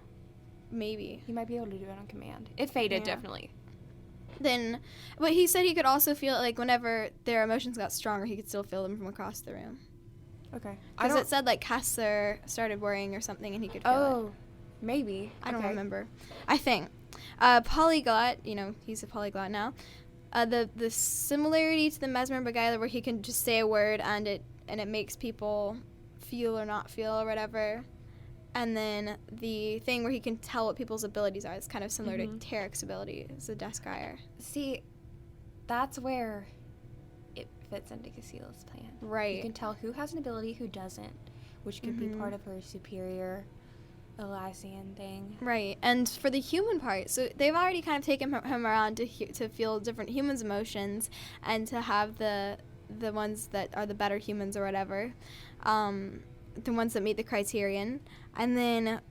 Maybe. He might be able to do it on command. It faded, Yeah. definitely. Then, but he said he could also feel it, like, whenever their emotions got stronger, he could still feel them from across the room. Okay. Because it said, like, Kessler started worrying or something, and he could feel it. Oh, maybe. I don't Okay. remember. I think. Polyglot, you know, he's a polyglot now. The similarity to the mesmer beguiler, where he can just say a word and it makes people feel or not feel or whatever. And then the thing where he can tell what people's abilities are. It's kind of similar to Tarek's ability as a Deskire. See, that's where it fits into Cassila's plan. Right. You can tell who has an ability, who doesn't, which could be part of her superior Elysian thing. Right. And for the human part, so they've already kind of taken him around to feel different humans' emotions and to have the ones that are the better humans or whatever, the ones that meet the criterion. And then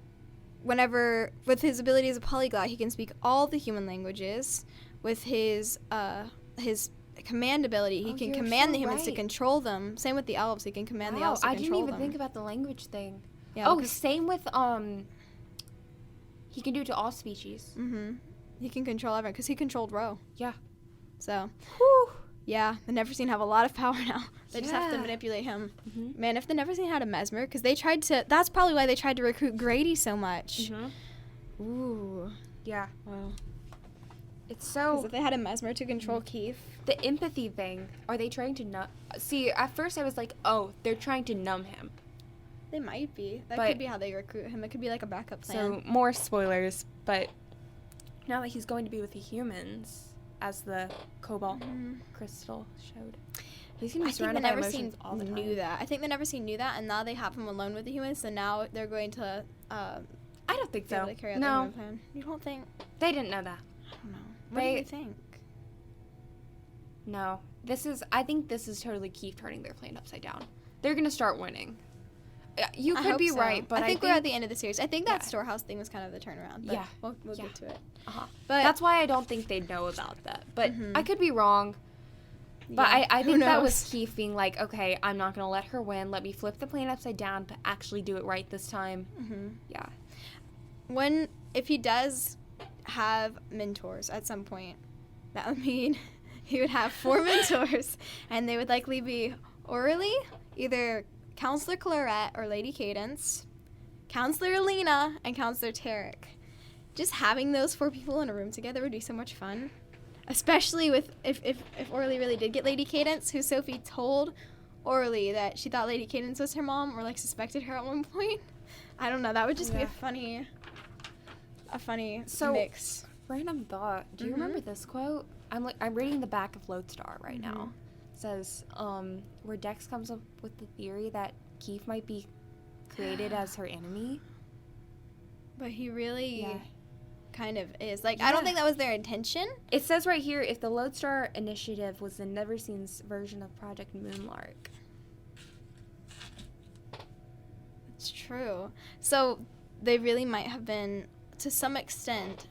whenever, with his ability as a polyglot, he can speak all the human languages. With his command ability, he can command the humans to control them. Same with the elves, he can command the elves to I control them. didn't even think about the language thing. Yeah, Oh, same with, he can do it to all species. he can control everyone, because he controlled Ro. Yeah. So, Whew. yeah, the Neverseen have a lot of power now. They just have to Yeah. manipulate him. Man, if the Neverseen had a mesmer, because they tried to, that's probably why they tried to recruit Grady so much. Ooh. Yeah. Wow. It's Because so... if they had a mesmer to control Keefe. The empathy thing, are they trying to numb... See, at first I was like, oh, they're trying to numb him. They might be. That But- could be how they recruit him. It could be like a backup plan. So, more spoilers, but now that he's going to be with the humans, as the cobalt crystal showed, he's going to I be think the surrounded by Neverseen emotions all the time. knew that. I think the Neverseen knew that, and now they have him alone with the humans, so now they're going to I don't think be able so. to carry out the No, human plan. You don't think? they didn't know that. I don't know. What do you think? No. I think this is totally Keefe turning their plan upside down. They're going to start winning. You I could hope be so. right, but I think we're at the end of the series. I think that yeah. storehouse thing was kind of the turnaround. But Yeah. we'll get to it. Uh-huh. But That's why I don't think they'd know about that. But I could be wrong. But yeah, I who think that knows? was Keefe being like, okay, I'm not going to let her win. Let me flip the plan upside down, but actually do it right this time. Yeah. If he does have mentors at some point, that would mean he would have 4 mentors, and they would likely be Aurelie, either Counselor Clarette or Lady Cadence, Counselor Alina, and Counselor Tarek. Just having those 4 people in a room together would be so much fun, especially with if Aurelie really did get Lady Cadence, who Sophie told Aurelie that she thought Lady Cadence was her mom, or like suspected her at one point. I don't know. That would just be a funny mix. Random thought. Do you remember this quote? I'm reading the back of Lodestar right now. It says, where Dex comes up with the theory that Keefe might be created as her enemy. But he really kind of is. Like, Yeah. I don't think that was their intention. It says right here, if the Lodestar Initiative was the Neverseen's version of Project Moonlark. It's true. So they really might have been, to some extent,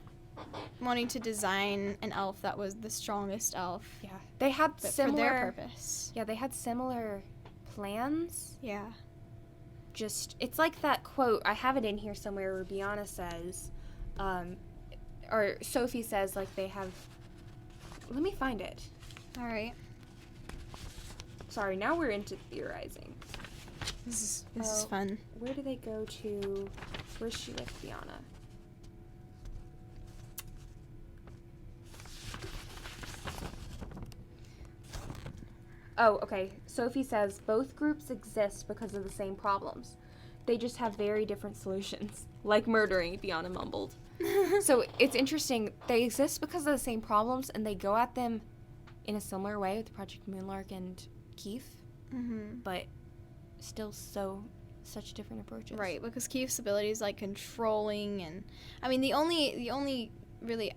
wanting to design an elf that was the strongest elf. Yeah. They had But similar... for their purpose. Yeah, they had similar plans. Yeah. Just, it's like that quote, I have it in here somewhere where Biana says, or Sophie says, like, they have... Let me find it. All right. Sorry, now we're into theorizing. This is fun. Where do they go to? Where's she with Biana? Oh, okay. Sophie says both groups exist because of the same problems. They just have very different solutions, like murdering, Biana mumbled. So it's interesting. They exist because of the same problems, and they go at them in a similar way with Project Moonlark and Keefe, but still such different approaches. Right, because Keefe's ability is like controlling, and I mean the only really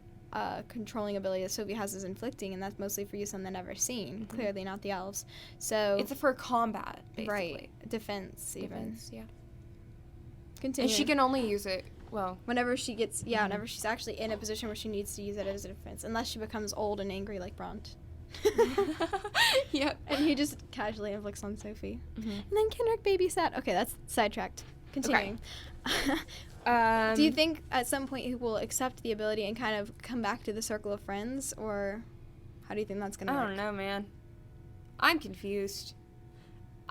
controlling ability that Sophie has is inflicting, and that's mostly for use on the Neverseen. Clearly not the elves. So it's for combat, basically. Right, defense even. Defense, yeah. Continue. And she can only use it, whenever she gets whenever she's actually in a position where she needs to use it as a defense, unless she becomes old and angry like Bront. Yep. And he just casually inflicts on Sophie. And then Kenric babysat. Okay, that's sidetracked. Continuing. Okay. Do you think at some point he will accept the ability and kind of come back to the circle of friends, or how do you think that's going to work? I don't know, man. I'm confused.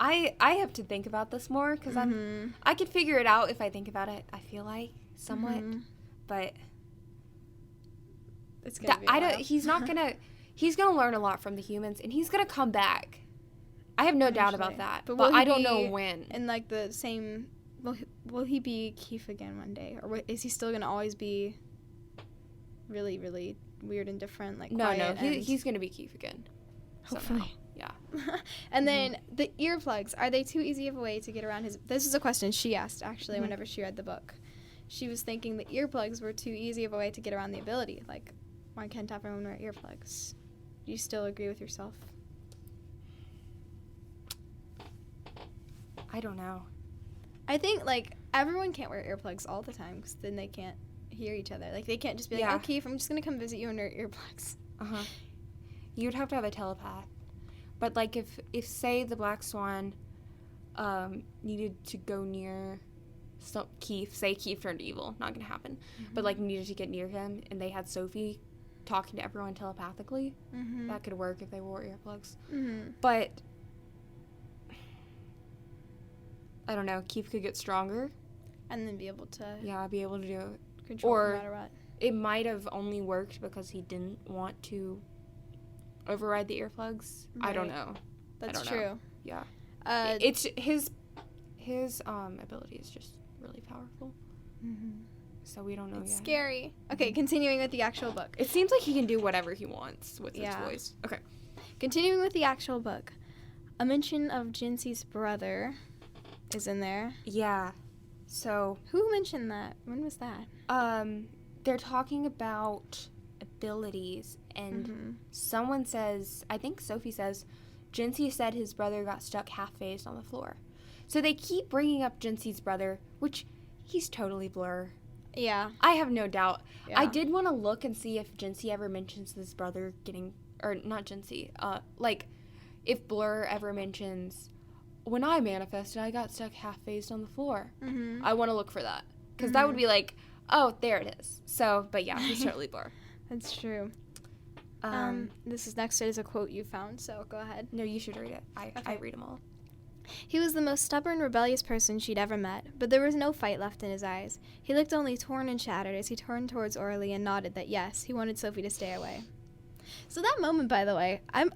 I have to think about this more, because I could figure it out if I think about it, I feel like, somewhat. But it's gonna be a while. He's gonna learn a lot from the humans, and he's gonna come back. I have no doubt about that, but I don't know when. And like the same, will he be Keefe again one day, or is he still gonna always be really, really weird and different, like quiet? No, he's gonna be Keefe again. Hopefully. Somehow. Yeah. And then the earplugs, are they too easy of a way to get around his... This is a question she asked, actually, whenever she read the book. She was thinking the earplugs were too easy of a way to get around the ability. Like, why can't everyone wear earplugs? Do you still agree with yourself? I don't know. I think, like, everyone can't wear earplugs all the time, because then they can't hear each other. Like, they can't just be like, okay, if I'm just going to come visit you and wear earplugs. You'd have to have a telepath. But, like, if say, the Black Swan needed to go near Keefe, say Keefe turned evil, not going to happen, but, like, needed to get near him, and they had Sophie talking to everyone telepathically, that could work if they wore earplugs. But, I don't know, Keefe could get stronger. And then be able to... Yeah, be able to do it. Control no matter what. It might have only worked because he didn't want to override the earplugs. Right. I don't know. That's true. Yeah. It's his ability is just really powerful. So we don't know it's yet. Scary. Okay, continuing with the actual book. It seems like he can do whatever he wants with his voice. Okay. Continuing with the actual book. A mention of Jaycie's brother is in there. Yeah. So who mentioned that? When was that? They're talking about abilities, and someone says, I think Sophie says, Jaycie said his brother got stuck half-phased on the floor. So they keep bringing up Jaycie's brother, which he's totally Blur. Yeah. I have no doubt. Yeah. I did want to look and see if Jaycie ever mentions his brother getting, or not Jaycie, like if Blur ever mentions, when I manifested, I got stuck half-phased on the floor. Mm-hmm. I want to look for that. Because that would be like, oh, there it is. So, but yeah, he's totally Blur. That's true. This is next is a quote you found, so go ahead. No, you should read it. I read them all. He was the most stubborn, rebellious person she'd ever met, but there was no fight left in his eyes. He looked only torn and shattered as he turned towards Aurelie and nodded that yes, he wanted Sophie to stay away. So that moment, by the way, I'm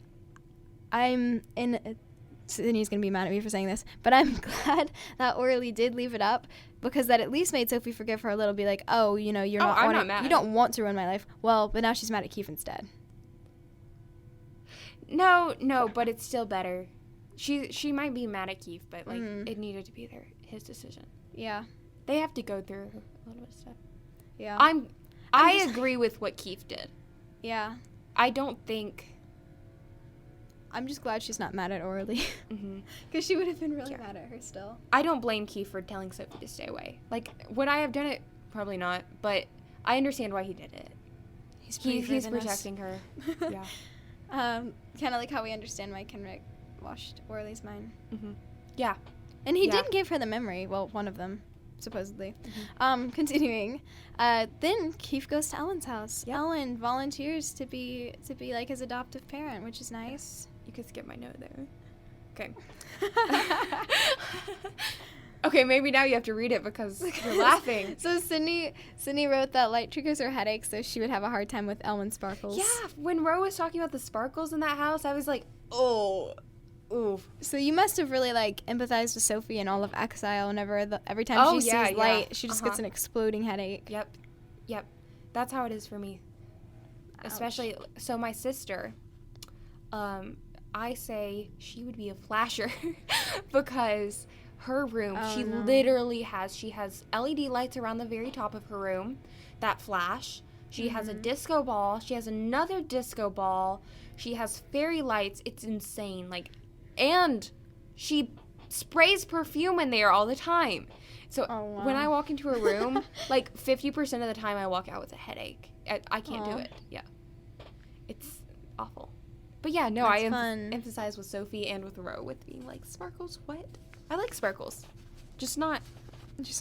in. Sydney's gonna be mad at me for saying this, but I'm glad that Aurelie did leave it up because that at least made Sophie forgive her a little. Be like, oh, you know, you're not. I'm not mad. You don't want to ruin my life. Well, but now she's mad at Keefe instead. No, but it's still better. She might be mad at Keefe, but like it needed to be his decision. Yeah. They have to go through a little bit of stuff. Yeah. I agree with what Keefe did. Yeah. I don't think. I'm just glad she's not mad at Aurelie. Because she would have been really mad at her still. I don't blame Keefe for telling Sophie to stay away. Like, would I have done it? Probably not. But I understand why he did it. He's protecting her. Yeah. Kind of like how we understand why Kenric washed Aurelie's mind. Yeah. And he did give her the memory. Well, one of them, supposedly. Continuing. Then Keefe goes to Ellen's house. Yep. Ellen volunteers to be like his adoptive parent, which is nice. You could skip my note there. Okay. Okay, maybe now you have to read it because you're laughing. So Sydney wrote that light triggers her headache, so she would have a hard time with Elwyn sparkles. Yeah, when Ro was talking about the sparkles in that house, I was like, oh, oof. So you must have really like empathized with Sophie in all of Exile. Every time she sees light, she just gets an exploding headache. Yep. That's how it is for me. Ouch. Especially, so my sister, I say she would be a flasher because her room, literally has LED lights around the very top of her room that flash. She has a disco ball. She has another disco ball. She has fairy lights. It's insane. Like, and she sprays perfume in there all the time. So when I walk into her room, like 50% of the time I walk out with a headache. I can't do it. Yeah. It's awful. But yeah, no, I emphasize with Sophie and with Ro with being like, sparkles, what? I like sparkles. Just not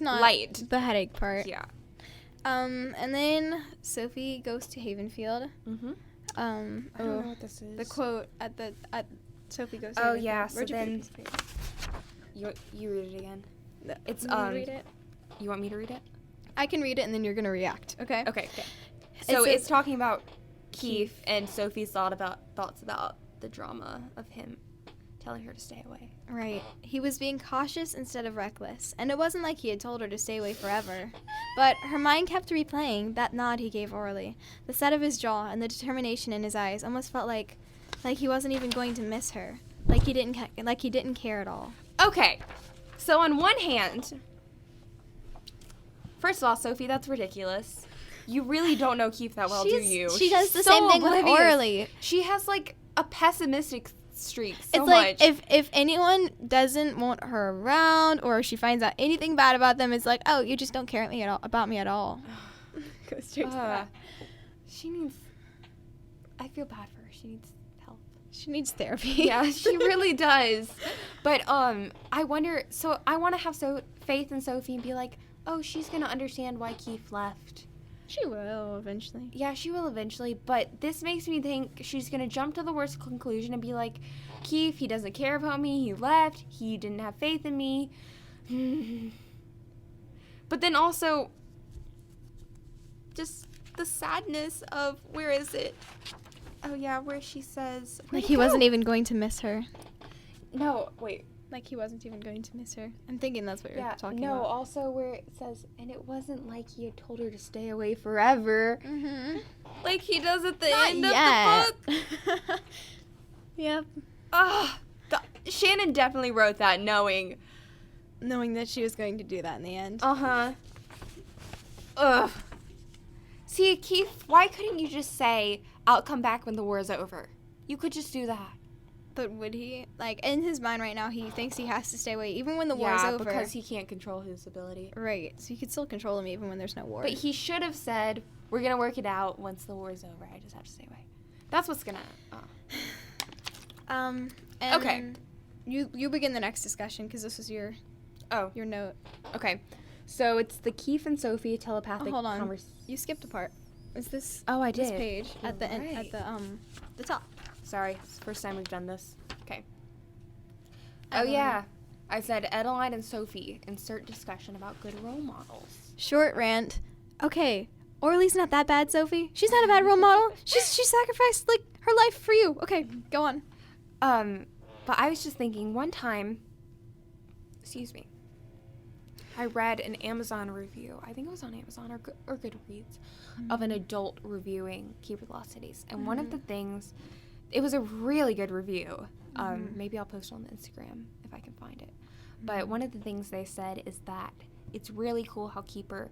light. The headache part. Yeah. And then Sophie goes to Havenfield. I don't know what this is. The quote at Sophie goes to Oh, Havenfield. yeah, so Where'd you then put your piece of you read it again. It's read it? You want me to read it? I can read it and then you're going to react, okay? Okay. So it's talking about Keefe and Sophie's thoughts about the drama of him telling her to stay away. Right. He was being cautious instead of reckless, and it wasn't like he had told her to stay away forever. But her mind kept replaying that nod he gave Aurelie. The set of his jaw and the determination in his eyes almost felt like he wasn't even going to miss her. Like he didn't care at all. Okay. So on one hand, first of all, Sophie, that's ridiculous. You really don't know Keefe that well, do you? She does the same thing with Aurelie. She has like a pessimistic streak so it's much. Like if anyone doesn't want her around or she finds out anything bad about them, it's like, oh, you just don't care about me at all. Go straight to that. I feel bad for her. She needs help. She needs therapy. Yeah, she really does. But I wonder. So I want to have faith in Sophie and be like, oh, she's gonna understand why Keefe left. She will eventually. Yeah, she will eventually, but this makes me think she's going to jump to the worst conclusion and be like, Keefe, he doesn't care about me, he left, he didn't have faith in me. But then also, just the sadness of, where is it? Oh yeah, where she says... Like he wasn't even going to miss her. No, wait. Like he wasn't even going to miss her. I'm thinking that's what you're talking about. No, also where it says, and it wasn't like he had told her to stay away forever. Like he does at the end of the book. Yep. Shannon definitely wrote that knowing that she was going to do that in the end. See, Keefe, why couldn't you just say, I'll come back when the war is over? You could just do that. But would he? Like, in his mind right now, he thinks he has to stay away even when the war is over. because he can't control his ability. Right. So you could still control him even when there's no war. But he should have said, we're going to work it out once the war is over. I just have to stay away. That's what's going to... And Okay. You begin the next discussion because this was your note. Okay. So it's the Keefe and Sophie telepathic hold on. conversation. You skipped a part. Is this? Oh, I This did. page at the end, Right. at the top. Sorry, it's the first time we've done this. Okay. Oh, Adeline. yeah. I said Adeline and Sophie, insert discussion about good role models. Short rant. Okay, Aurelie's not that bad, Sophie. She's not a bad role model. She sacrificed like her life for you. Okay, go on. But I was just thinking one time, I read an Amazon review. I think it was on Amazon or Goodreads, of an adult reviewing Keeper of the Lost Cities. And one of the things, it was a really good review. Maybe I'll post it on the Instagram if I can find it. But one of the things they said is that it's really cool how Keeper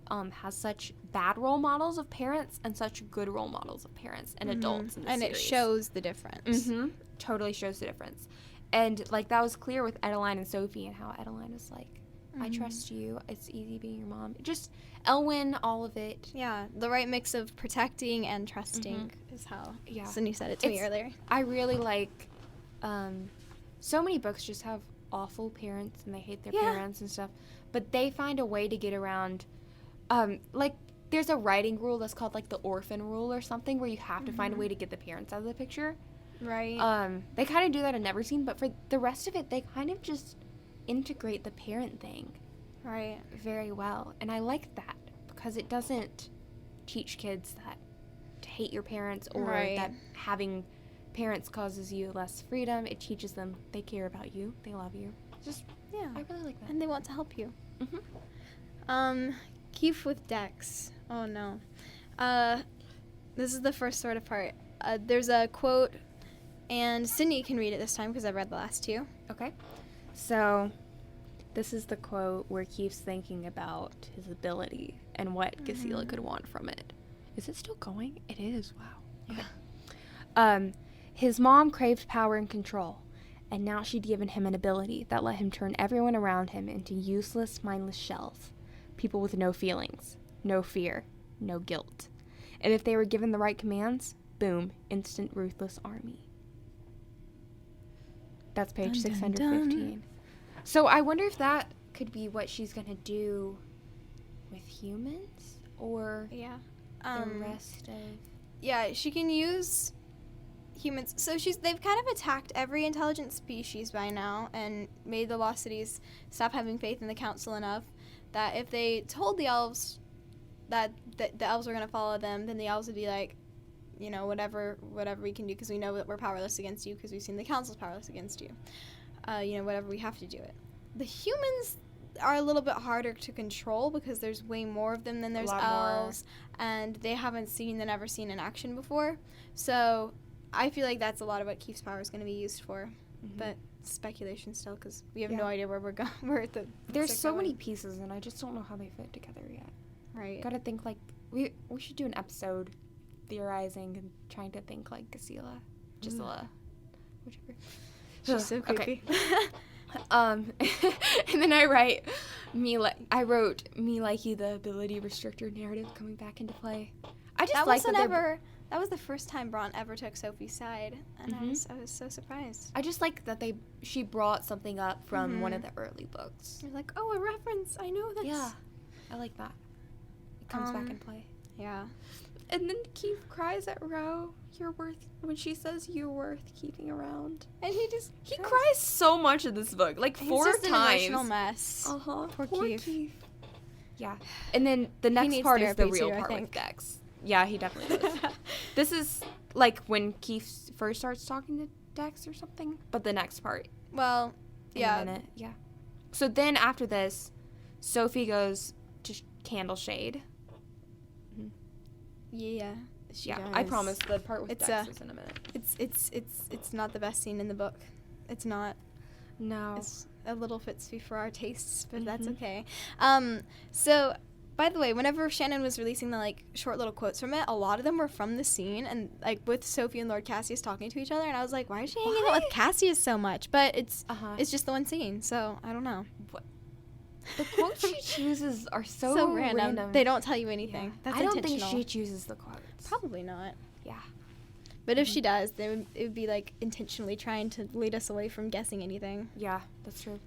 has such bad role models of parents and such good role models of parents and adults in the series. It shows the difference. Totally shows the difference. And, like, that was clear with Adeline and Sophie and how Adeline was like, I trust you. It's easy being your mom. Just Elwyn, all of it. Yeah, the right mix of protecting and trusting is how Sydney said it to me earlier. I really like, so many books just have awful parents and they hate their parents and stuff. But they find a way to get around, like, there's a writing rule that's called, like, the orphan rule or something where you have to find a way to get the parents out of the picture. Right. They kind of do that in Neverseen, but for the rest of it, they kind of just integrate the parent thing very well. And I like that because it doesn't teach kids that to hate your parents or that having parents causes you less freedom. It teaches them they care about you, they love you. Just, I really like that. And they want to help you. Keefe with Dex. Oh no. This is the first sort of part. There's a quote, and Sydney can read it this time because I read the last two. Okay. So, this is the quote where Keefe's thinking about his ability and what Gisela could want from it. Is it still going? It is. Wow. Okay. His mom craved power and control, and now she'd given him an ability that let him turn everyone around him into useless, mindless shells. People with no feelings, no fear, no guilt. And if they were given the right commands, boom, instant ruthless army. That's page 615. So I wonder if that could be what she's going to do with humans or the rest of... Yeah, she can use humans. So they've kind of attacked every intelligent species by now and made the Lost Cities stop having faith in the Council enough that if they told the elves that the elves were going to follow them, then the elves would be like, you know, whatever we can do because we know that we're powerless against you because we've seen the Council's powerless against you. You know, whatever, we have to do it. The humans are a little bit harder to control because there's way more of them than there's elves, and they haven't seen the Neverseen in action before. So I feel like that's a lot of what Keefe's power is going to be used for. But speculation still because we have no idea where we're going. There's so many pieces, and I just don't know how they fit together yet. Right. Gotta think, like, we should do an episode theorizing and trying to think like Gisela, whichever. She's so creepy. Okay. And then I wrote me like you, the ability restrictor narrative coming back into play. I just like that was the first time Braun ever took Sophie's side, and I was so surprised. I just like that she brought something up from one of the early books. You're like, oh, a reference. I know this. Yeah, I like that. It comes back in play. Yeah. And then Keefe cries at Ro, when she says you're worth keeping around. And he cries so much in this book, like 4 times. He's just an emotional mess. Poor Keefe. Yeah. And then the next part is the real part with with Dex. Yeah, he definitely does. This is like when Keefe first starts talking to Dex or something, but the next part. Well, in a minute. Yeah. So then after this, Sophie goes to Candle Shade. Yeah. Yeah, I promise the part with Dex is in a minute. It's not the best scene in the book. It's not. No. It's a little fitsy for our tastes, but that's okay. So by the way, whenever Shannon was releasing the, like, short little quotes from it, a lot of them were from the scene and, like, with Sophie and Lord Cassius talking to each other. And I was like, why is she hanging out with Cassius so much? But it's just the one scene, so I don't know. What? The quotes she chooses are so random. They don't tell you anything. Yeah. That's I don't intentional. think she chooses the quotes. Probably not. Yeah. But if she does, it would be, like, intentionally trying to lead us away from guessing anything. Yeah, that's true.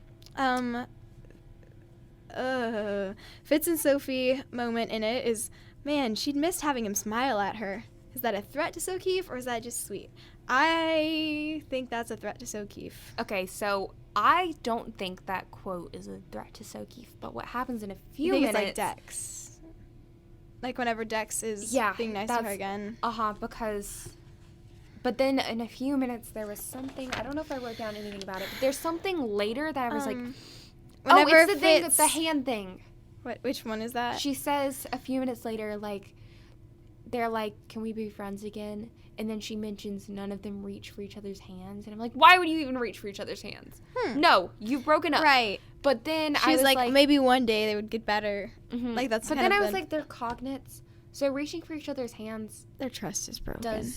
Fitz and Sophie moment in it is, man, she'd missed having him smile at her. Is that a threat to Sokeefe, or is that just sweet? I think that's a threat to Sokeefe. Okay, so I don't think that quote is a threat to Sokeefe, but what happens in a few minutes... it's like Dex. Like whenever Dex is being nice to her again. Because... But then in a few minutes there was something... I don't know if I wrote down anything about it, but there's something later that I was like... Whenever it's the thing, it's the hand thing. Which one is that? She says a few minutes later, like, they're like, can we be friends again? And then she mentions none of them reach for each other's hands. And I'm like, why would you even reach for each other's hands? No, you've broken up. Right. But then I was like, maybe one day they would get better. Mm-hmm. Like, that's But then I was like, they're cognates. So reaching for each other's hands. Their trust is broken.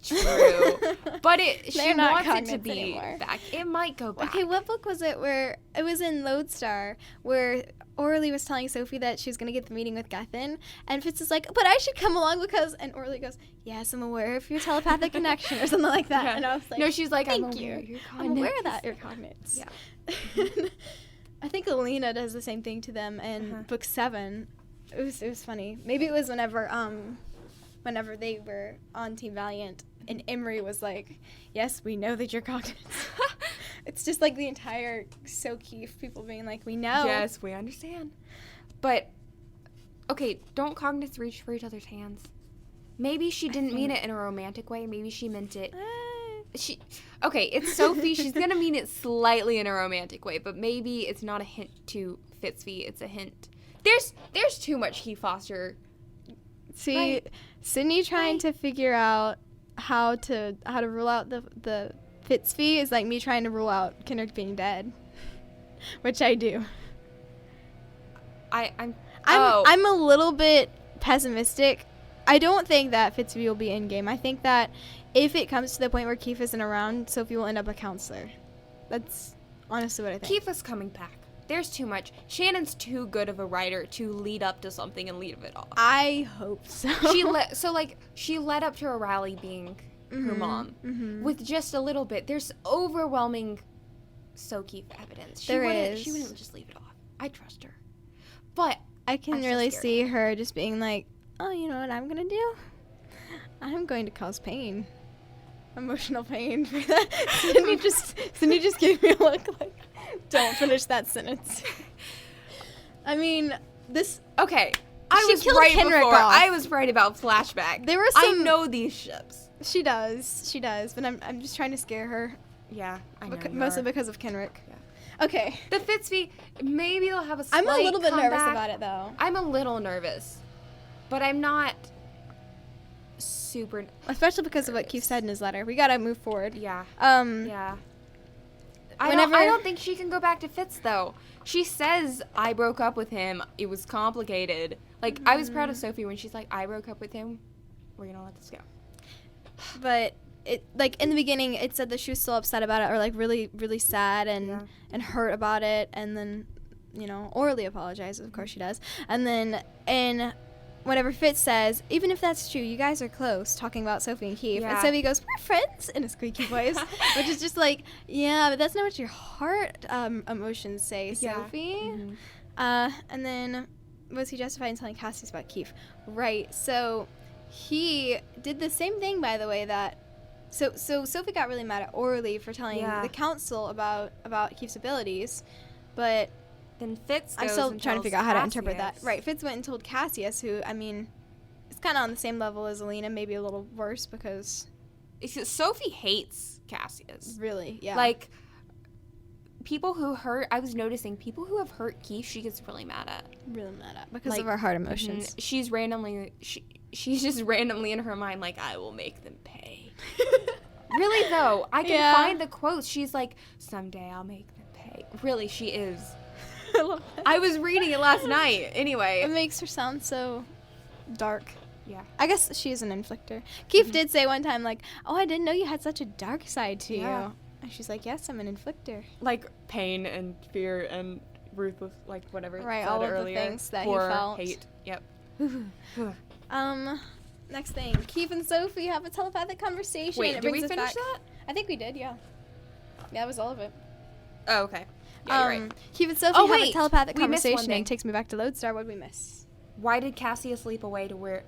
True. But she not wants it to be anymore. back. It might go back. Okay, what book was it where it was in Lodestar where Aurelie was telling Sophie that she was going to get the meeting with Gethin, and Fitz is like, but I should come along because, and Aurelie goes, yes, I'm aware of your telepathic connection or something like that. Yeah. And I was like, no, she's like, thank you. I'm aware of that, your cognates. Yeah. I think Alina does the same thing to them in book 7. It was funny. Maybe it was whenever they were on Team Valiant and Emery was like, yes, we know that you're cognates. It's just like the entire Sokeefe people being like, we know. Yes, we understand. But, okay, don't cognates reach for each other's hands? Maybe she didn't mean it in a romantic way. Maybe she meant it... Okay, it's Sophie. She's going to mean it slightly in a romantic way, but maybe it's not a hint to Fitzvy. It's a hint. There's too much Keefe Foster. See, right. Sydney trying to figure out how to rule out the Fitzvy is like me trying to rule out Kenric being dead, which I do. I'm a little bit pessimistic. I don't think that Fitzvy will be in game. I think that if it comes to the point where Keefe isn't around, Sophie will end up a counselor. That's honestly what I think. Keefe is coming back. There's too much. Shannon's too good of a writer to lead up to something and leave it off. I hope so. She led up to Aurelie being her mom with just a little bit. There's overwhelming Sokeefe evidence. She wouldn't just leave it off. I trust her. But I can really see her just being like, oh, you know what I'm going to do? I'm going to cause pain. Emotional pain for that. Sydney just gave me a look like, don't finish that sentence. I mean, this... Okay. I was right about Flashback. There were some... I know these ships. She does. But I'm just trying to scare her. Yeah, I know. Mostly because of Kenric. Yeah. Okay. The Fitzvy, maybe they'll have a slight I'm a little bit comeback. nervous about it, though. I'm a little nervous. But I'm not super... Especially because of what Keefe said in his letter. We gotta move forward. Yeah. Yeah. I don't think she can go back to Fitz, though. She says, I broke up with him. It was complicated. Like, I was proud of Sophie when she's like, I broke up with him. We're gonna let this go. But, in the beginning, it said that she was still upset about it, or, like, really, really sad and hurt about it. And then, Aurelie apologizes. Of course she does. And then, whenever Fitz says, even if that's true, you guys are close, talking about Sophie and Keefe. Yeah. And Sophie goes, we're friends, in a squeaky voice, which is just like, yeah, but that's not what your heart emotions say, Sophie. Mm-hmm. And then, was he justified in telling Cassius about Keefe? Right, so he did the same thing, by the way, that, so Sophie got really mad at Aurelie for telling the council about Keefe's abilities, but... Then Fitz goes I'm still and trying to figure out how to interpret that. Cassius. Right, Fitz went and told Cassius, who, I mean, is kind of on the same level as Alina, maybe a little worse because... Sophie hates Cassius. Really, yeah. Like, I was noticing, people who have hurt Keefe, she gets really mad at. Really mad at, because of her hard emotions. She's just randomly in her mind like, I will make them pay. Really, though, I can find the quotes. She's like, someday I'll make them pay. Really, she is. I love that. I was reading it last night. Anyway. It makes her sound so dark. Yeah. I guess she is an inflictor. Keefe did say one time, like, oh, I didn't know you had such a dark side to Yeah. you. And she's like, yes, I'm an inflictor. Like pain and fear and ruthless, like whatever. Right, said all of earlier. the things that Horror, he felt. hate. Yep. Next thing. Keefe and Sophie have a telepathic conversation. Wait, It did we brings us finish back. that? I think we did, yeah. Yeah, that was all of it. Oh, okay. Yeah, you're right. Keefe and Sophie Oh, have a wait, telepathic we missed one conversation thing. and takes me back to Lodestar. What did we miss? Why did Cassia sleep away to where?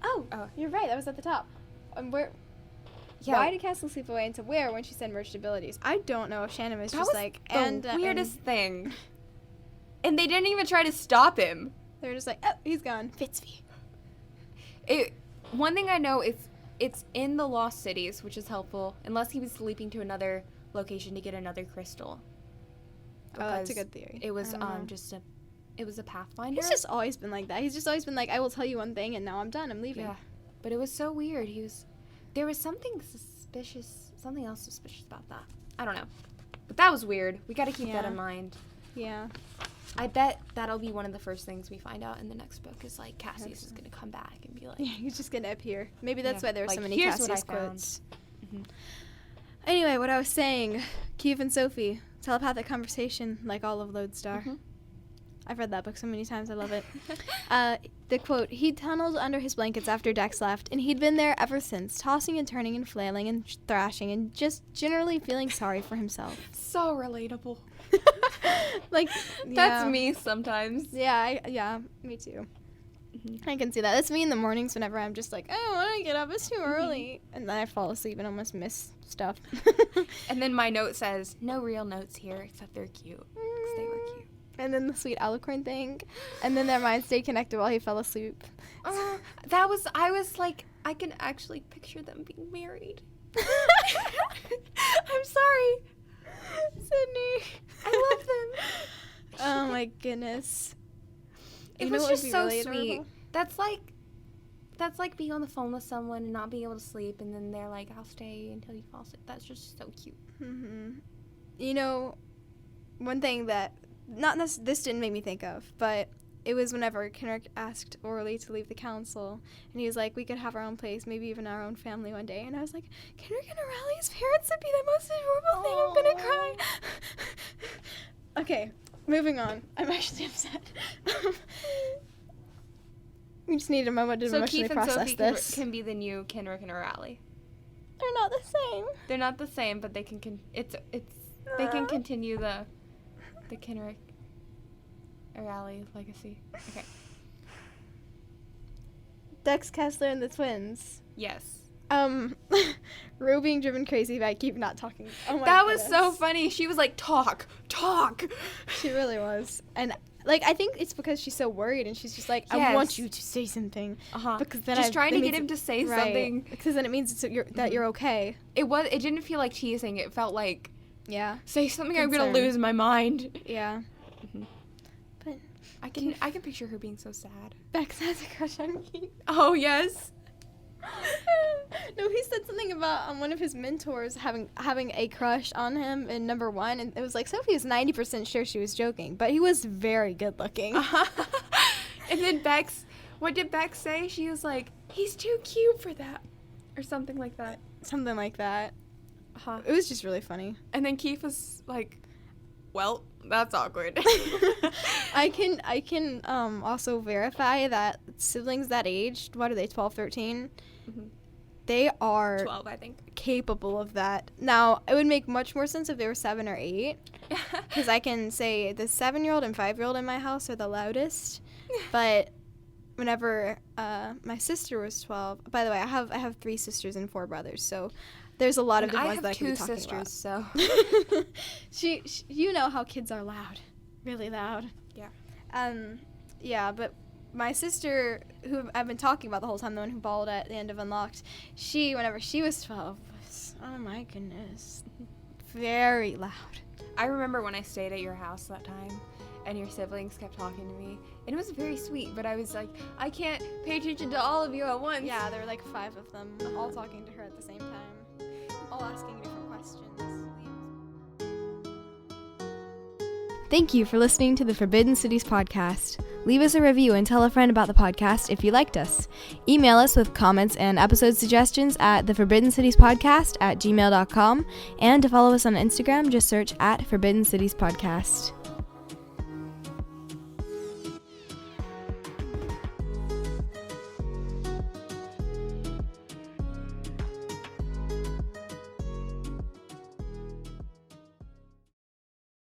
Oh, you're right. That was at the top. Where? Yeah. Why did Castle sleep away into where when she said merged abilities? I don't know if Shannon was That just was like the weirdest thing. And they didn't even try to stop him. They were just like, oh, he's gone. Fitzvy. One thing I know is it's in the Lost Cities, which is helpful, unless he was sleeping to another location to get another crystal. Oh, that's a Because good theory. It was I don't know. it was a pathfinder. He's just always been like that. He's just always been like, I will tell you one thing, and now I'm done. I'm leaving. Yeah, but it was so weird. There was something suspicious, something else suspicious about that. I don't know, but that was weird. We got to keep that Yeah. in mind. Yeah. I bet that'll be one of the first things we find out in the next book is like Cassius is gonna come back and be like, Yeah, he's just gonna appear. Maybe that's Yeah, why there were so like, many here's what I Cassius found. quotes. Mhm. Anyway, what I was saying, Keefe and Sophie, telepathic conversation, like all of Lodestar. Mhm. I've read that book so many times. I love it. The quote, he tunneled under his blankets after Dex left, and he'd been there ever since, tossing and turning and flailing and thrashing and just generally feeling sorry for himself. so relatable. Like, That's yeah. me sometimes. Yeah, me too. I can see that. That's me in the mornings whenever I'm just like, I don't want to get up. It's too early. And then I fall asleep and almost miss stuff. And then my note says, no real notes here, except they're cute. 'Cause they were cute. And then the sweet alicorn thing. And then their minds stayed connected while he fell asleep. I was like, I can actually picture them being married. I'm sorry. Sydney. I love them. Oh my goodness. It You know was what would just be so really sweet. adorable? That's like being on the phone with someone and not being able to sleep, and then they're like, I'll stay until you fall asleep. That's just so cute. Mm-hmm. You know, one thing that, this didn't make me think of, but it was whenever Kenric asked Aurelie to leave the council, and he was like, we could have our own place, maybe even our own family one day. And I was like, Kenric and Aurelie's parents would be the most adorable thing. I'm gonna cry. Okay, moving on. I'm actually upset. We just need a moment to So emotionally Keith and process Sophie this. can be the new Kenric and Aurelie. They're not the same. They're not the same, but they can they can continue the Kenric Aurelie legacy. Okay. Dex Kessler and the twins. Yes. Rue being driven crazy by keep not talking. Oh my That was so goodness. funny. She was like, talk. She really was. And like I think it's because she's so worried and she's just like, I Yes. want you to say something. Uh-huh. Because then Just trying to that get means him to say right. something. Because then it means that you're okay. It didn't feel like teasing. It felt like, Yeah. say something, I'm gonna Concern. lose my mind. Yeah. Mhm. But I can picture her being so sad. Bex has a crush on me. Oh yes. No, he said something about one of his mentors having a crush on him in number 1, and it was like Sophie was 90% sure she was joking, but he was very good looking. And then what did Bex say? She was like, he's too cute for that, or something like that. Something like that. Uh-huh. It was just really funny. And then Keith was like, well, that's awkward. I can also verify that siblings that age, what are they, 12, 13? Mhm. They are 12, I think. capable of that. Now, it would make much more sense if they were 7 or 8, because I can say the 7-year-old and 5-year-old in my house are the loudest. But whenever my sister was 12, by the way, I have 3 sisters and 4 brothers, so there's a lot of And different I ones have that I can 2 be talking sisters, so. about. she, you know how kids are loud, really loud. Yeah. Yeah, but my sister, who I've been talking about the whole time, the one who bawled at the end of Unlocked, whenever she was 12, was, oh my goodness, very loud. I remember when I stayed at your house that time, and your siblings kept talking to me, and it was very sweet, but I was like, I can't pay attention to all of you at once. Yeah, there were like 5 of them, all talking to her at the same time, all asking different questions. Thank you for listening to the Forbidden Cities podcast. Leave us a review and tell a friend about the podcast if you liked us. Email us with comments and episode suggestions at theforbiddencitiespodcast@gmail.com, and to follow us on Instagram, just search @Forbidden Cities Podcast.